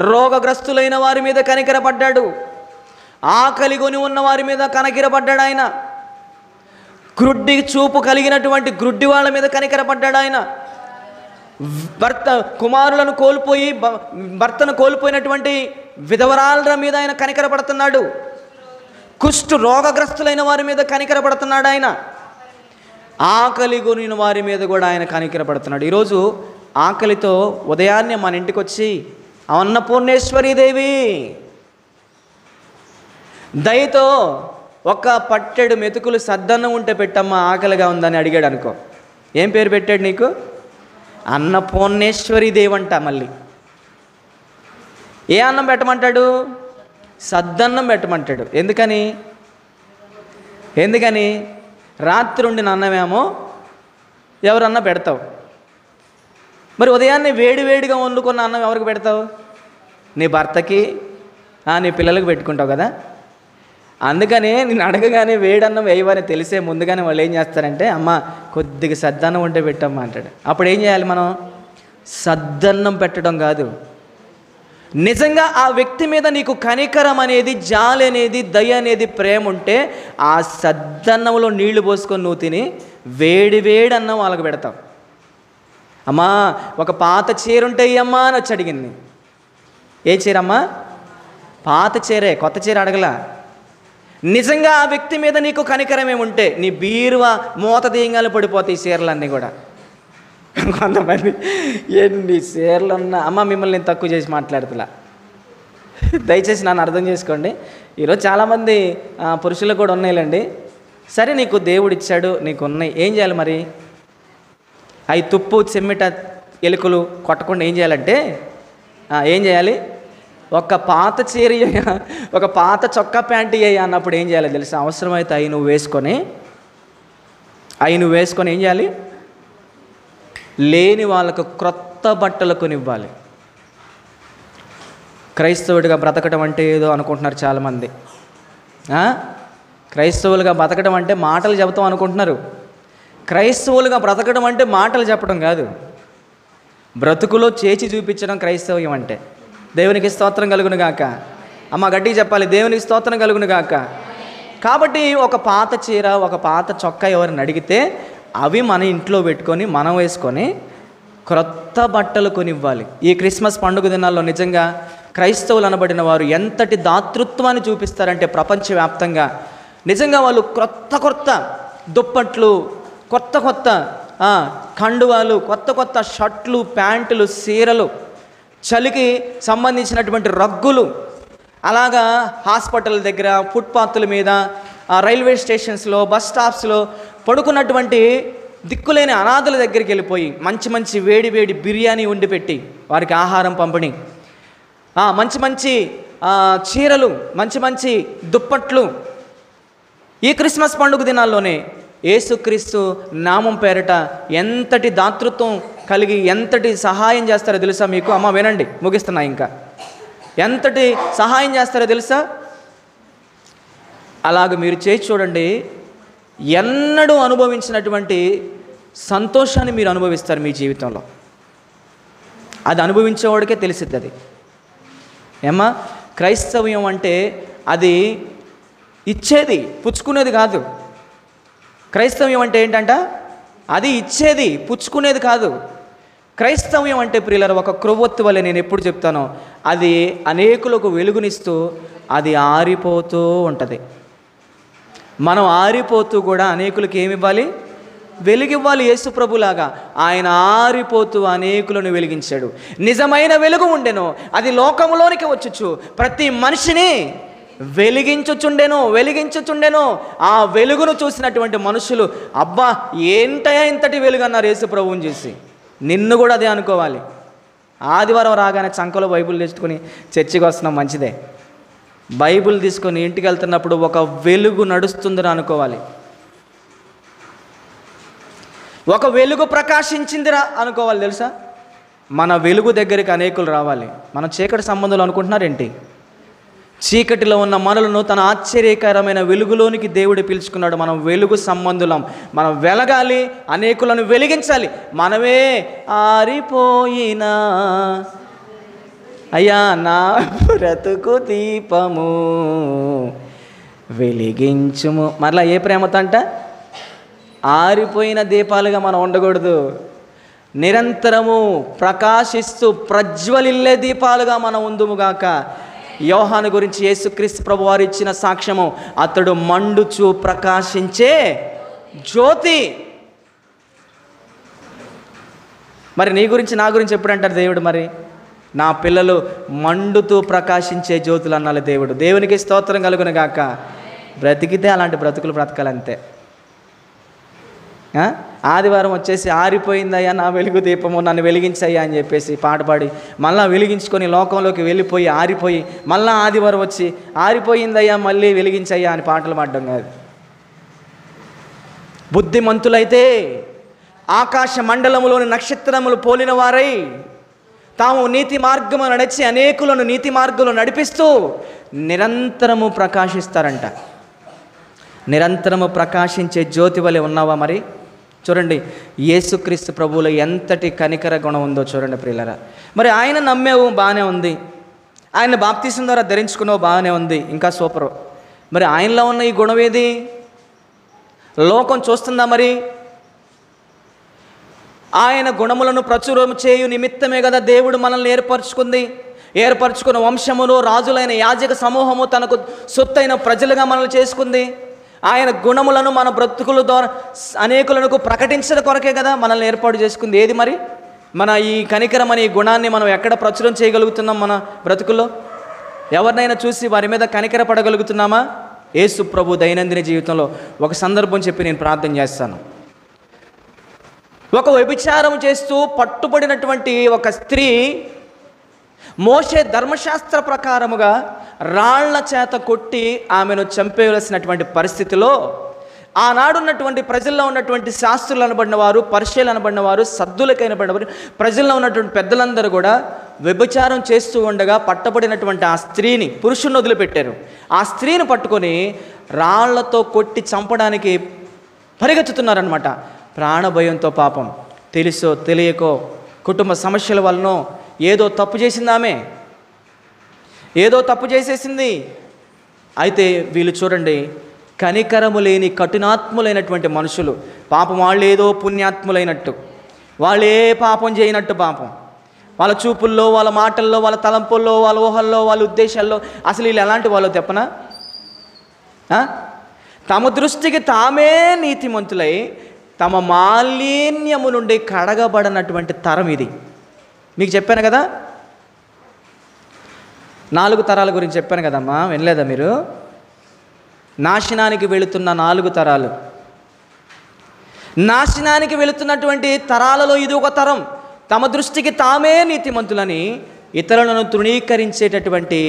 రోగగ్రస్తులైన వారి మీద కనికరపడ్డాడు, ఆకలి కొని ఉన్న వారి మీద కనికరపడ్డాడు ఆయన, గ్రుడ్డి చూపు కలిగినటువంటి గ్రుడ్డి వాళ్ళ మీద కనికరపడ్డాడు ఆయన, కుమారులను కోల్పోయి భర్తను కోల్పోయినటువంటి విధవరాల మీద ఆయన కనికరపడుతున్నాడు, కుష్టు రోగగ్రస్తులైన వారి మీద కనికరపడుతున్నాడు ఆయన, ఆకలి కొనిన వారి మీద కూడా ఆయన కనికరపడుతున్నాడు. ఈరోజు ఆకలితో ఉదయాన్నే మన ఇంటికి వచ్చి, అన్నపూర్ణేశ్వరీదేవి దయతో ఒక పట్టెడు మెతుకులు సద్దన్నం ఉంటే పెట్టమ్మా, ఆకలిగా ఉందని అడిగాడు అనుకో, ఏం పేరు పెట్టాడు నీకు? అన్నపూర్ణేశ్వరీదేవి అంట. మళ్ళీ ఏ అన్నం పెట్టమంటాడు? సద్దన్నం పెట్టమంటాడు. ఎందుకని రాత్రి ఉండిన అన్నమేమో ఎవరన్నా పెడతావు, మరి ఉదయాన్నే వేడిగా వండుకున్న అన్నం ఎవరికి పెడతావు? నీ భర్తకి, నీ పిల్లలకు పెట్టుకుంటావు కదా. అందుకనే నేను అడగగానే వేడన్నం వేయవని తెలిసే ముందుగానే వాళ్ళు ఏం చేస్తారంటే, అమ్మ కొద్దిగా సద్దన్నం ఉంటే పెట్టమ్మా అంటాడు. అప్పుడు ఏం చేయాలి మనం? సద్దన్నం పెట్టడం కాదు, నిజంగా ఆ వ్యక్తి మీద నీకు కనికరం అనేది, జాలి అనేది, దయ అనేది, ప్రేమ ఉంటే ఆ సద్దన్నంలో నీళ్లు పోసుకొని నువ్వు తిని వేడి అన్నం వాళ్ళకి పెడతావు. అమ్మా ఒక పాత చీర ఉంటే అమ్మా అని వచ్చి అడిగింది. ఏ చీరమ్మా? పాత చీరే, కొత్త చీర అడగలా. నిజంగా ఆ వ్యక్తి మీద నీకు కనికరం ఏముంటే నీ బీరువా మూత తీయంగాలు పడిపోతాయి ఈ చీరలన్నీ కూడా. కొంతమంది ఎన్ని చీరలు ఉన్నా, అమ్మ మిమ్మల్ని నేను తక్కువ చేసి మాట్లాడుతున్నా, దయచేసి నన్ను అర్థం చేసుకోండి. ఈరోజు చాలామంది పురుషులకు కూడా ఉన్నాయిలేండి. సరే నీకు దేవుడు ఇచ్చాడు, నీకు ఉన్నాయి, ఏం చేయాలి మరి? అవి తుప్పు చెమ్మిట ఎలుకలు కొట్టకుండా ఏం చేయాలంటే, ఏం చేయాలి? ఒక పాత చీర, ఒక పాత చొక్కా ప్యాంటు అన్నప్పుడు ఏం చేయాలి తెలుసా? అవసరమైతే అవి నువ్వు వేసుకొని ఏం చేయాలి? లేని వాళ్ళకు క్రొత్త బట్టలు కొనివ్వాలి. క్రైస్తవుడిగా బ్రతకడం అంటే ఏదో అనుకుంటున్నారు చాలామంది. క్రైస్తవులుగా బ్రతకడం అంటే మాటలు చెబుతాం అనుకుంటున్నారు. క్రైస్తవులుగా బ్రతకడం అంటే మాటలు చెప్పడం కాదు, బ్రతుకులో చేసి చూపించడం క్రైస్తవ్యం అంటే. దేవునికి స్తోత్రం కలుగును గాక. అమ్మ గట్టిగా చెప్పాలి, దేవునికి స్తోత్రం కలుగును గాక. కాబట్టి ఒక పాత చీర, ఒక పాత చొక్కా ఎవరిని అడిగితే అవి మన ఇంట్లో పెట్టుకొని మనం వేసుకొని క్రొత్త బట్టలు కొనివ్వాలి. ఈ క్రిస్మస్ పండుగ దినాల్లో నిజంగా క్రైస్తవులు అనబడిన వారు ఎంతటి దాతృత్వాన్ని చూపిస్తారంటే ప్రపంచవ్యాప్తంగా నిజంగా వాళ్ళు క్రొత్త దుప్పట్లు, కొత్త కండువాలు, కొత్త షర్ట్లు, ప్యాంటులు, చీరలు, చలికి సంబంధించినటువంటి రగ్గులు, అలాగా హాస్పిటల్ దగ్గర, ఫుట్పాత్ల మీద, రైల్వే స్టేషన్స్లో, బస్ స్టాప్స్లో పడుకున్నటువంటి దిక్కులేని అనాథల దగ్గరికి వెళ్ళిపోయి మంచి మంచి వేడి వేడి బిర్యానీ వండి పెట్టి వారికి ఆహారం పంపిణీ, మంచి మంచి చీరలు, మంచి మంచి దుప్పట్లు. ఈ క్రిస్మస్ పండుగ దినాల్లోనే యేసుక్రీస్తు నామం పేరిట ఎంతటి దాతృత్వం కలిగి ఎంతటి సహాయం చేస్తారో తెలుసా మీకు? అమ్మ వినండి, ముగిస్తున్నా. ఇంకా ఎంతటి సహాయం చేస్తారో తెలుసా? అలాగ మీరు చేసి చూడండి, ఎన్నడూ అనుభవించినటువంటి సంతోషాన్ని మీరు అనుభవిస్తారు మీ జీవితంలో. అది అనుభవించేవాడికే తెలిసిద్ది. అది ఏమ్మా, క్రైస్తవ్యం అంటే అది ఇచ్చేది, పుచ్చుకునేది కాదు. క్రైస్తవ్యం అంటే ఏంటంట? అది ఇచ్చేది, పుచ్చుకునేది కాదు. క్రైస్తవ్యం అంటే ప్రియులారా ఒక క్రొవ్వొత్తు వలె, నేను ఎప్పుడు చెప్తానో, అది అనేకులకు వెలుగునిస్తూ అది ఆరిపోతూ ఉంటుంది. మనం ఆరిపోతూ కూడా అనేకులకు ఏమి ఇవ్వాలి? వెలుగివ్వాలి. యేసు ప్రభులాగా ఆయన ఆరిపోతూ అనేకులను వెలిగించాడు. నిజమైన వెలుగు ఉండెను, అది లోకములోనికి వచ్చుచు ప్రతి మనిషిని వెలిగించుచుండెను. ఆ వెలుగును చూసినటువంటి మనుషులు, అబ్బా ఏంటయా ఇంతటి వెలుగు అన్నారు యేసు ప్రభువుని చూసి. నిన్ను కూడా అదే అనుకోవాలి. ఆదివారం రాగానే చంకలో బైబిల్ తెచ్చుకొని చర్చికి వస్తున్నాం, మంచిదే. బైబిల్ తీసుకొని ఇంటికి వెళ్తున్నప్పుడు ఒక వెలుగు నడుస్తుందని అనుకోవాలి. ఒక వెలుగు ప్రకాశించిందిరా అనుకోవాలి. తెలుసా, మన వెలుగు దగ్గరికి అనేకులు రావాలి. మనం చీకటి సంబంధాలు అనుకుంటున్నారేంటి? చీకటిలో ఉన్న మనలను తన ఆశ్చర్యకరమైన వెలుగులోనికి దేవుడు పిలుచుకున్నాడు. మనం వెలుగు సంబంధులం. మనం వెలగాలి, అనేకులను వెలిగించాలి. మనమే ఆరిపోయినా అయ్యా నా బ్రతుకు దీపము వెలిగించుము. మరలా ఏ ప్రేమతో అంట? ఆరిపోయిన దీపాలుగా మనం ఉండకూడదు. నిరంతరము ప్రకాశిస్తూ ప్రజ్వలిల్లే దీపాలుగా మనం ఉందుముగాక. యోహాను గురించి యేసుక్రీస్తు ప్రభు వారు ఇచ్చిన సాక్ష్యము, అతడు మండుచు ప్రకాశించే జ్యోతి. మరి నీ గురించి నా గురించి ఎప్పుడు అంటారు దేవుడు? మరి నా పిల్లలు మండుతూ ప్రకాశించే జ్యోతులు అన్నాలి దేవుడు. దేవునికి స్తోత్రం కలుగును గాక. బ్రతికితే అలాంటి బ్రతుకులు బ్రతకాలంతే. ఆదివారం వచ్చేసి ఆరిపోయిందయ్యా నా వెలుగు దీపము, నన్ను వెలిగించయ్యా అని చెప్పేసి పాట పాడి మళ్ళీ వెలిగించుకొని లోకంలోకి వెళ్ళిపోయి ఆరిపోయి మళ్ళీ ఆదివారం వచ్చి ఆరిపోయిందయ్యా మళ్ళీ వెలిగించయ్యా అని పాటలు పాడడం కాదు. బుద్ధిమంతులైతే ఆకాశ మండలములోని నక్షత్రములు పోలిన వారై తాము నీతి మార్గము నడిచి అనేకులను నీతి మార్గంలో నడిపిస్తూ నిరంతరము ప్రకాశిస్తారంట. నిరంతరము ప్రకాశించే జ్యోతి వలె ఉన్నావా? మరి చూడండి, యేసుక్రీస్తు ప్రభువులో ఎంతటి కనికర గుణం ఉందో చూడండి ప్రియులారా. మరి ఆయన నమ్మేవు, బాగానే ఉంది. ఆయన బాప్తిసం ద్వారా ధరించుకున్నావు, బాగానే ఉంది, ఇంకా సూపరు. మరి ఆయనలో ఉన్న ఈ గుణం ఏది? లోకం చూస్తుందా? మరి ఆయన గుణములను ప్రచురం చేయు నిమిత్తమే కదా దేవుడు మనల్ని ఏర్పరచుకున్న వంశమును, రాజులైన యాజక సమూహము, తనకు సొత్తైన ప్రజలుగా మనల్ని చేసుకుంది. ఆయన గుణములను మన బ్రతుకుల ద్వారా అనేకులకు ప్రకటించడం కొరకే కదా మనల్ని ఏర్పాటు చేసుకుంది. ఏది మరి మన ఈ కనికరం అనే గుణాన్ని మనం ఎక్కడ ప్రచురం చేయగలుగుతున్నాం? మన బ్రతుకుల్లో ఎవరినైనా చూసి వారి మీద కనికర పడగలుగుతున్నామా? యేసు ప్రభు దైనందిన జీవితంలో ఒక సందర్భం చెప్పి నేను ప్రార్థన చేస్తాను. ఒక వ్యభిచారం చేస్తూ పట్టుబడినటువంటి ఒక స్త్రీ మోషే ధర్మశాస్త్ర ప్రకారముగా రాళ్ల చేత కొట్టి ఆమెను చంపేయవలసినటువంటి పరిస్థితిలో ఆనాడున్నటువంటి ప్రజల్లో ఉన్నటువంటి శాస్త్రులు అనబడిన వారు, పరిచయులు అనబడిన వారు, సద్దులకైన వారు, ప్రజల్లో ఉన్నటువంటి పెద్దలందరూ కూడా వ్యభిచారం చేస్తూ ఉండగా పట్టబడినటువంటి ఆ స్త్రీని, పురుషుని వదిలిపెట్టారు. ఆ స్త్రీని పట్టుకొని రాళ్లతో కొట్టి చంపడానికి పరిగెత్తుతున్నారనమాట. ప్రాణభయంతో, పాపం తెలుసో తెలియకో కుటుంబ సమస్యల వలనో ఏదో తప్పు చేసిందామే, ఏదో తప్పు చేసేసింది. అయితే వీళ్ళు చూడండి, కనికరము లేని కఠినాత్ములైనటువంటి మనుషులు. పాపం వాళ్ళు ఏదో పుణ్యాత్ములైనట్టు, వాళ్ళు ఏ పాపం చేయనట్టు, పాపం వాళ్ళ చూపుల్లో, వాళ్ళ మాటల్లో, వాళ్ళ తలంపుల్లో, వాళ్ళ ఊహల్లో, వాళ్ళ ఉద్దేశాల్లో అసలు వీళ్ళు ఎలాంటి వాళ్ళు చెప్పనా? తమ దృష్టికి తామే నీతిమంతులై తమ మాలిన్యము నుండి కడగబడినటువంటి తరం ఇది. మీకు చెప్పాను కదా, 4 తరాల గురించి చెప్పాను కదమ్మా, వినలేదా మీరు? నాశనానికి వెళుతున్న 4 తరాలు. నాశనానికి వెళుతున్నటువంటి తరాలలో ఇది ఒక తరం. తమ దృష్టికి తామే నీతిమంతులని ఇతరులను తృణీకరించేటటువంటి,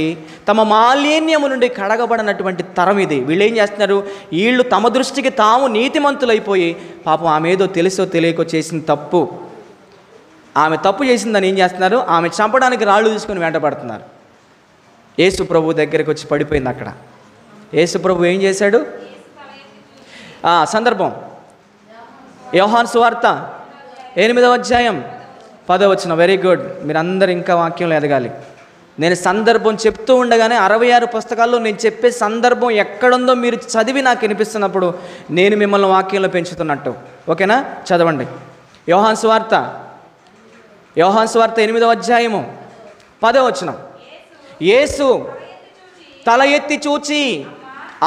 తమ మాలిన్యము నుండి కడగబడినటువంటి తరం ఇది. వీళ్ళు ఏం చేస్తున్నారు? వీళ్ళు తమ దృష్టికి తాము నీతిమంతులైపోయి, పాపం ఆమె ఏదో తెలుసో తెలియకో చేసిన తప్పు, ఆమె తప్పు చేసిందని ఏం చేస్తున్నారు? ఆమె చంపడానికి రాళ్ళు తీసుకొని వెంటబడుతున్నారు. యేసు ప్రభు దగ్గరికి వచ్చి పడిపోయింది అక్కడ. యేసు ప్రభు ఏం చేశాడు? సందర్భం యోహాను సువార్త 8వ అధ్యాయం 10వ వచనం. Very good. మీరందరూ ఇంకా వాక్యంలో ఎదగాలి. నేను సందర్భం చెప్తూ ఉండగానే 66 పుస్తకాల్లో నేను చెప్పే సందర్భం ఎక్కడుందో మీరు చదివి నాకు వినిపిస్తున్నప్పుడు నేను మిమ్మల్ని వాక్యంలో పెంచుతున్నట్టు. ఓకేనా? చదవండి. యోహాను సువార్త 8వ అధ్యాయము 10వ వచనం. యేసు తల ఎత్తి చూచి,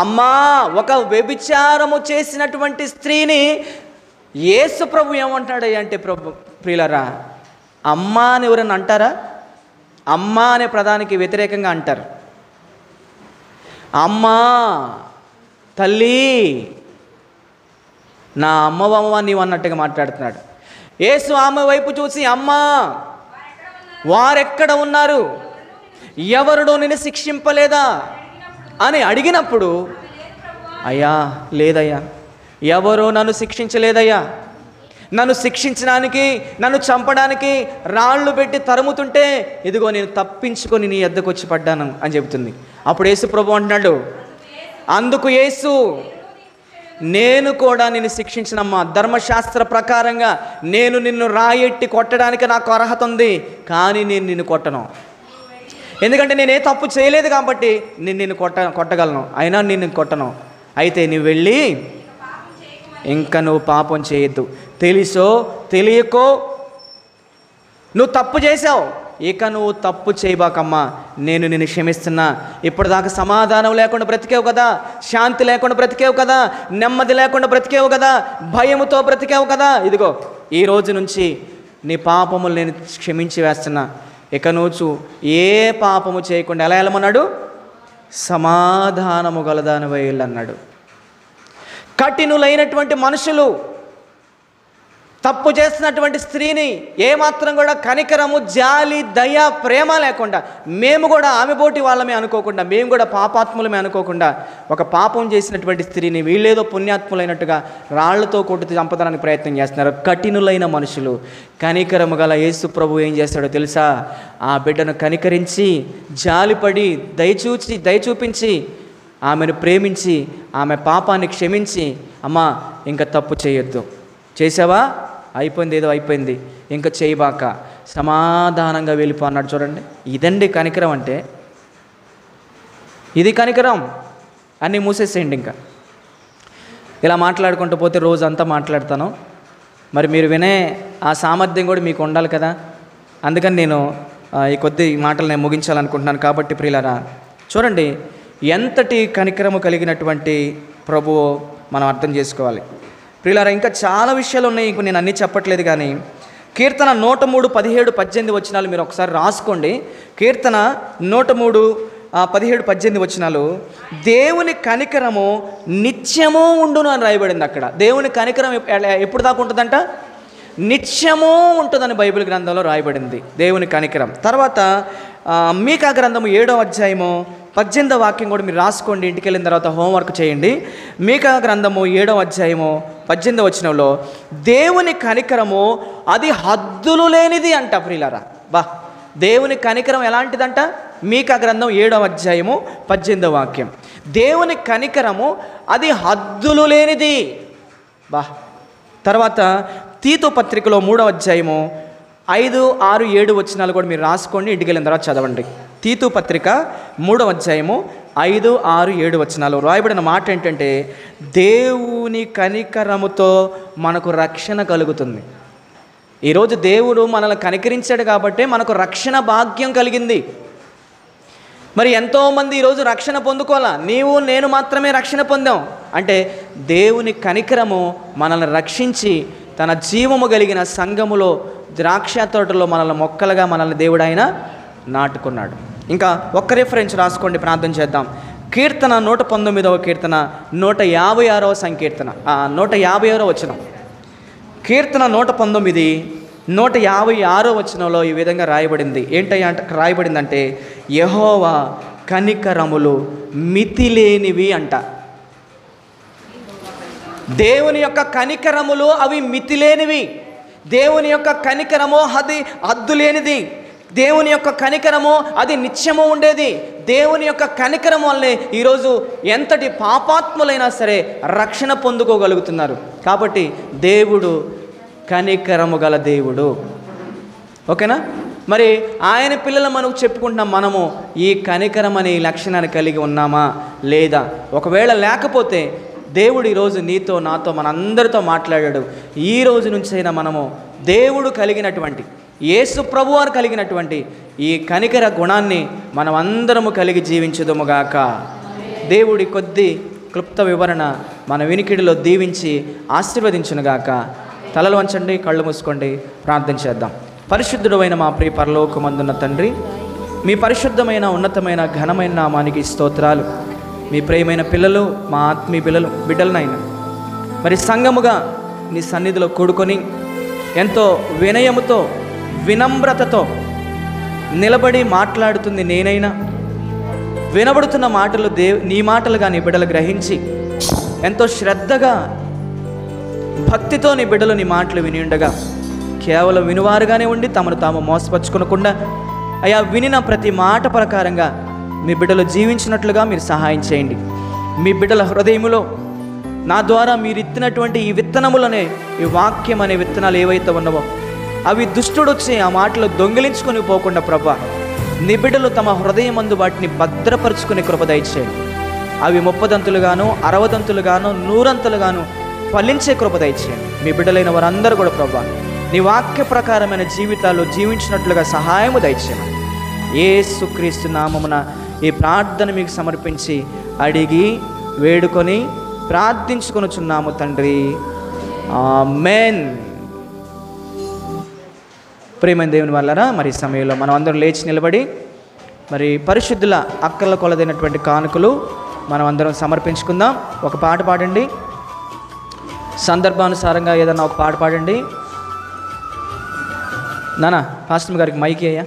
అమ్మా, ఒక వ్యభిచారము చేసినటువంటి స్త్రీని యేసు ప్రభు ఏమంటాడు అంటే, ప్రభు ప్రియులరా, అమ్మా అని ఎవరైనా అంటారా? అమ్మా అనే పదానికి వ్యతిరేకంగా అంటారు. అమ్మా, తల్లి, నా అమ్మవమ్మ నీవు అన్నట్టుగా మాట్లాడుతున్నాడు. యేసు ఆమె వైపు చూసి, అమ్మా, వారెక్కడ ఉన్నారు? ఎవరుడో నిన్ను శిక్షింపలేదా అని అడిగినప్పుడు, అయ్యా లేదయ్యా, ఎవరో నన్ను శిక్షించలేదయ్యా, నన్ను శిక్షించడానికి, నన్ను చంపడానికి రాళ్ళు పెట్టి తరుముతుంటే ఇదిగో నేను తప్పించుకొని నీ యొద్దకు వచ్చి పడ్డాను అని చెబుతుంది. అప్పుడు యేసు ప్రభు అంటున్నాడు, అందుకు యేసు, నేను కూడా నిన్ను శిక్షించినమ్మా, ధర్మశాస్త్ర ప్రకారంగా నేను నిన్ను రాయెట్టి కొట్టడానికి నాకు అర్హత ఉంది, కానీ నేను నిన్ను కొట్టను. ఎందుకంటే నేనే తప్పు చేయలేదు కాబట్టి నేను నిన్ను కొట్టగలను, అయినా నిన్ను కొట్టను. అయితే నువ్వు వెళ్ళి ఇంకా నువ్వు పాపం చేయొద్దు. తెలుసో తెలియకో నువ్వు తప్పు చేసావు, ఇక నువ్వు తప్పు చేయబాకమ్మా, నేను నిన్ను క్షమిస్తున్నా. ఇప్పటిదాకా సమాధానం లేకుండా బ్రతికేవు కదా, శాంతి లేకుండా బ్రతికేవు కదా, నెమ్మది లేకుండా బ్రతికేవు కదా, భయముతో బ్రతికేవు కదా, ఇదిగో ఈ రోజు నుంచి నీ పాపములు నేను క్షమించి వేస్తున్నా. ఇక నువ్వు ఏ పాపము చేయకుండా ఎలా వెళ్ళమన్నాడు? సమాధానము గలదానివై అన్నాడు. కఠినులైనటువంటి మనుషులు తప్పు చేస్తున్నటువంటి స్త్రీని ఏమాత్రం కూడా కనికరము, జాలి, దయ, ప్రేమ లేకుండా, మేము కూడా ఆమె పోటీ వాళ్ళమే అనుకోకుండా, మేము కూడా పాపాత్ములమే అనుకోకుండా, ఒక పాపం చేసినటువంటి స్త్రీని వీళ్ళేదో పుణ్యాత్ములైనట్టుగా రాళ్లతో కొట్టి చంపడానికి ప్రయత్నం చేస్తున్నారు. కఠినులైన మనుషులు. కనికరము గల యేసు ప్రభు ఏం చేస్తాడో తెలుసా? ఆ బిడ్డను కనికరించి, జాలిపడి, దయ చూపించి, ఆమెను ప్రేమించి, ఆమె పాపాన్ని క్షమించి, అమ్మా ఇంకా తప్పు చేయొద్దు, చేసావా, అయిపోయింది, ఏదో అయిపోయింది, ఇంకా చేయబాక, సమాధానంగా వెళ్ళిపో అన్నాడు. చూడండి, ఇదండి కనికరం అంటే. ఇది కనికరం. అన్నీ మూసేసేయండి. ఇంకా ఇలా మాట్లాడుకుంటూ పోతే రోజంతా మాట్లాడతాను. మరి మీరు వినే ఆ సామర్థ్యం కూడా మీకు ఉండాలి కదా. అందుకని నేను ఈ కొద్ది మాటలు నేను ముగించాలనుకుంటున్నాను. కాబట్టి ప్రియులారా, చూడండి ఎంతటి కనికరము కలిగినటువంటి ప్రభువు మనం అర్థం చేసుకోవాలి. ప్రియులారా, ఇంకా చాలా విషయాలు ఉన్నాయి, ఇంక నేను అన్నీ చెప్పట్లేదు. కానీ కీర్తన 103, 17, 18 వచనాలు మీరు ఒకసారి రాసుకోండి. కీర్తన 103, 17, 18 వచనాలు, దేవుని కనికరము నిత్యము ఉండును అని రాయబడింది అక్కడ. దేవుని కనికరం ఎప్పుడు దాకా ఉంటుందంట? నిత్యము ఉంటుందని బైబిల్ గ్రంథంలో రాయబడింది దేవుని కనికరం. తర్వాత మీకా గ్రంథము 7వ అధ్యాయము 18వ వాక్యం కూడా మీరు రాసుకోండి. ఇంటికి వెళ్ళిన తర్వాత హోంవర్క్ చేయండి. మీకా గ్రంథము 7వ అధ్యాయము 18వ వచనంలో దేవుని కనికరము అది హద్దులు లేనిది అంట. ప్రియులారా, దేవుని కనికరం ఎలాంటిదంట? మీకా గ్రంథం 7వ అధ్యాయము 18వ వాక్యం. దేవుని కనికరము అది హద్దులు లేనిది. తర్వాత తీతు పత్రికలో 3వ అధ్యాయము 5, 6, 7 వచనాలు కూడా మీరు రాసుకోండి. ఇంటికి వెళ్ళిన తర్వాత చదవండి. తీతు పత్రిక 3వ అధ్యాయము 5, 6, 7 వచనాలు రాయబడిన మాట ఏంటంటే, దేవుని కనికరముతో మనకు రక్షణ కలుగుతుంది. ఈరోజు దేవుడు మనల్ని కనికరించాడు కాబట్టి మనకు రక్షణ భాగ్యం కలిగింది. మరి ఎంతోమంది ఈరోజు రక్షణ పొందుకోవాలా, నీవు నేను మాత్రమే రక్షణ పొందాం అంటే దేవుని కనికరము మనల్ని రక్షించి తన జీవము కలిగిన సంఘములో, ద్రాక్ష తోటలో మనల్ని మొక్కలుగా మనల్ని దేవుడు ఆయన నాటుకున్నాడు. ఇంకా ఒక్క రిఫరెన్స్ రాసుకోండి, ప్రార్థన చేద్దాం. కీర్తన 119వ కీర్తన 156వ సంకీర్తన 156వ వచనం. కీర్తన 119 156వ వచనంలో ఈ విధంగా రాయబడింది. రాయబడిందంటే యెహోవా కనికరములు మితిలేనివి అంట. దేవుని యొక్క కనికరములు అవి మితిలేనివి. దేవుని యొక్క కనికరము అది హద్దులేనిది. దేవుని యొక్క కనికరము అది నిత్యము ఉండేది. దేవుని యొక్క కనికరము వల్లే ఈరోజు ఎంతటి పాపాత్ములైనా సరే రక్షణ పొందుకోగలుగుతున్నారు. కాబట్టి దేవుడు కనికరము గల దేవుడు. ఓకేనా? మరి ఆయన పిల్లలు మనకు చెప్పుకుంటున్నాం. మనము ఈ కనికరం అనే ఈ లక్షణాన్ని కలిగి ఉన్నామా లేదా? ఒకవేళ లేకపోతే దేవుడు ఈరోజు నీతో నాతో మనందరితో మాట్లాడాడు. ఈ రోజు నుంచైనా మనము దేవుడు కలిగినటువంటి యేసు ప్రభువారు కలిగినటువంటి ఈ కనికర గుణాన్ని మనం అందరము కలిగి జీవించుదుముగాక. దేవుడి కొద్ది క్లుప్త వివరణ మన వినికిడిలో దీవించి ఆశీర్వదించునుగాక. తలలు వంచండి, కళ్ళు మూసుకోండి, ప్రార్థన చేద్దాం. పరిశుద్ధుడు అయిన మా ప్రియ పరలోకమందున్న తండ్రి, మీ పరిశుద్ధమైన ఉన్నతమైన ఘనమైన నామానికి స్తోత్రాలు. మీ ప్రియమైన పిల్లలు, మా ఆత్మీయ బిడ్డలనైనా మరి సంఘముగా నీ సన్నిధిలో కూడుకొని ఎంతో వినయముతో వినమ్రతతో నిలబడి మాట్లాడుతుంది నేనైనా, వినబడుతున్న మాటలు నీ మాటలుగా నీ బిడ్డలు గ్రహించి ఎంతో శ్రద్ధగా భక్తితో నీ బిడ్డలు నీ మాటలు విని ఉండగా కేవలం వినువారుగానే ఉండి తమను తాము మోసపరుచుకోకుండా అయా వినిన ప్రతి మాట ప్రకారంగా మీ బిడ్డలు జీవించినట్లుగా మీరు సహాయం చేయండి. మీ బిడ్డల హృదయములో నా ద్వారా మీరు ఇచ్చినటువంటి ఈ విత్తనములనే, ఈ వాక్యం అనే విత్తనాలు ఏవైతే ఉన్నావో అవి దుష్టుడు వచ్చి ఆ మాటలు దొంగిలించుకొని పోకుండా ప్రభా, నీ బిడ్డలు తమ హృదయమందు వాటిని భద్రపరుచుకునే కృప దయచేయండి. అవి 30దంతులుగాను 60దంతులుగాను 100అంతులుగాను ఫలించే కృప దయచేయండి. మీ బిడ్డలైన వారందరూ కూడా ప్రభా నీ వాక్య ప్రకారమైన జీవితాలు జీవించినట్లుగా సహాయము దయచేయమని యేసుక్రీస్తు నామమున ఈ ప్రార్థన మీకు సమర్పించి అడిగి వేడుకొని ప్రార్థించుకొనుచున్నాము తండ్రి. ఆమేన్. ప్రియమైన దేవుని వల్లరా మరి ఈ సమయంలో మనం అందరం లేచి నిలబడి మరి పరిశుద్ధుల అక్కర్ల కొలదైనటువంటి కానుకలు మనం అందరం సమర్పించుకుందాం. ఒక పాట పాడండి, సందర్భానుసారంగా ఏదన్నా ఒక పాట పాడండి. నానా పాస్టర్ గారికి మైక్ అయ్యా.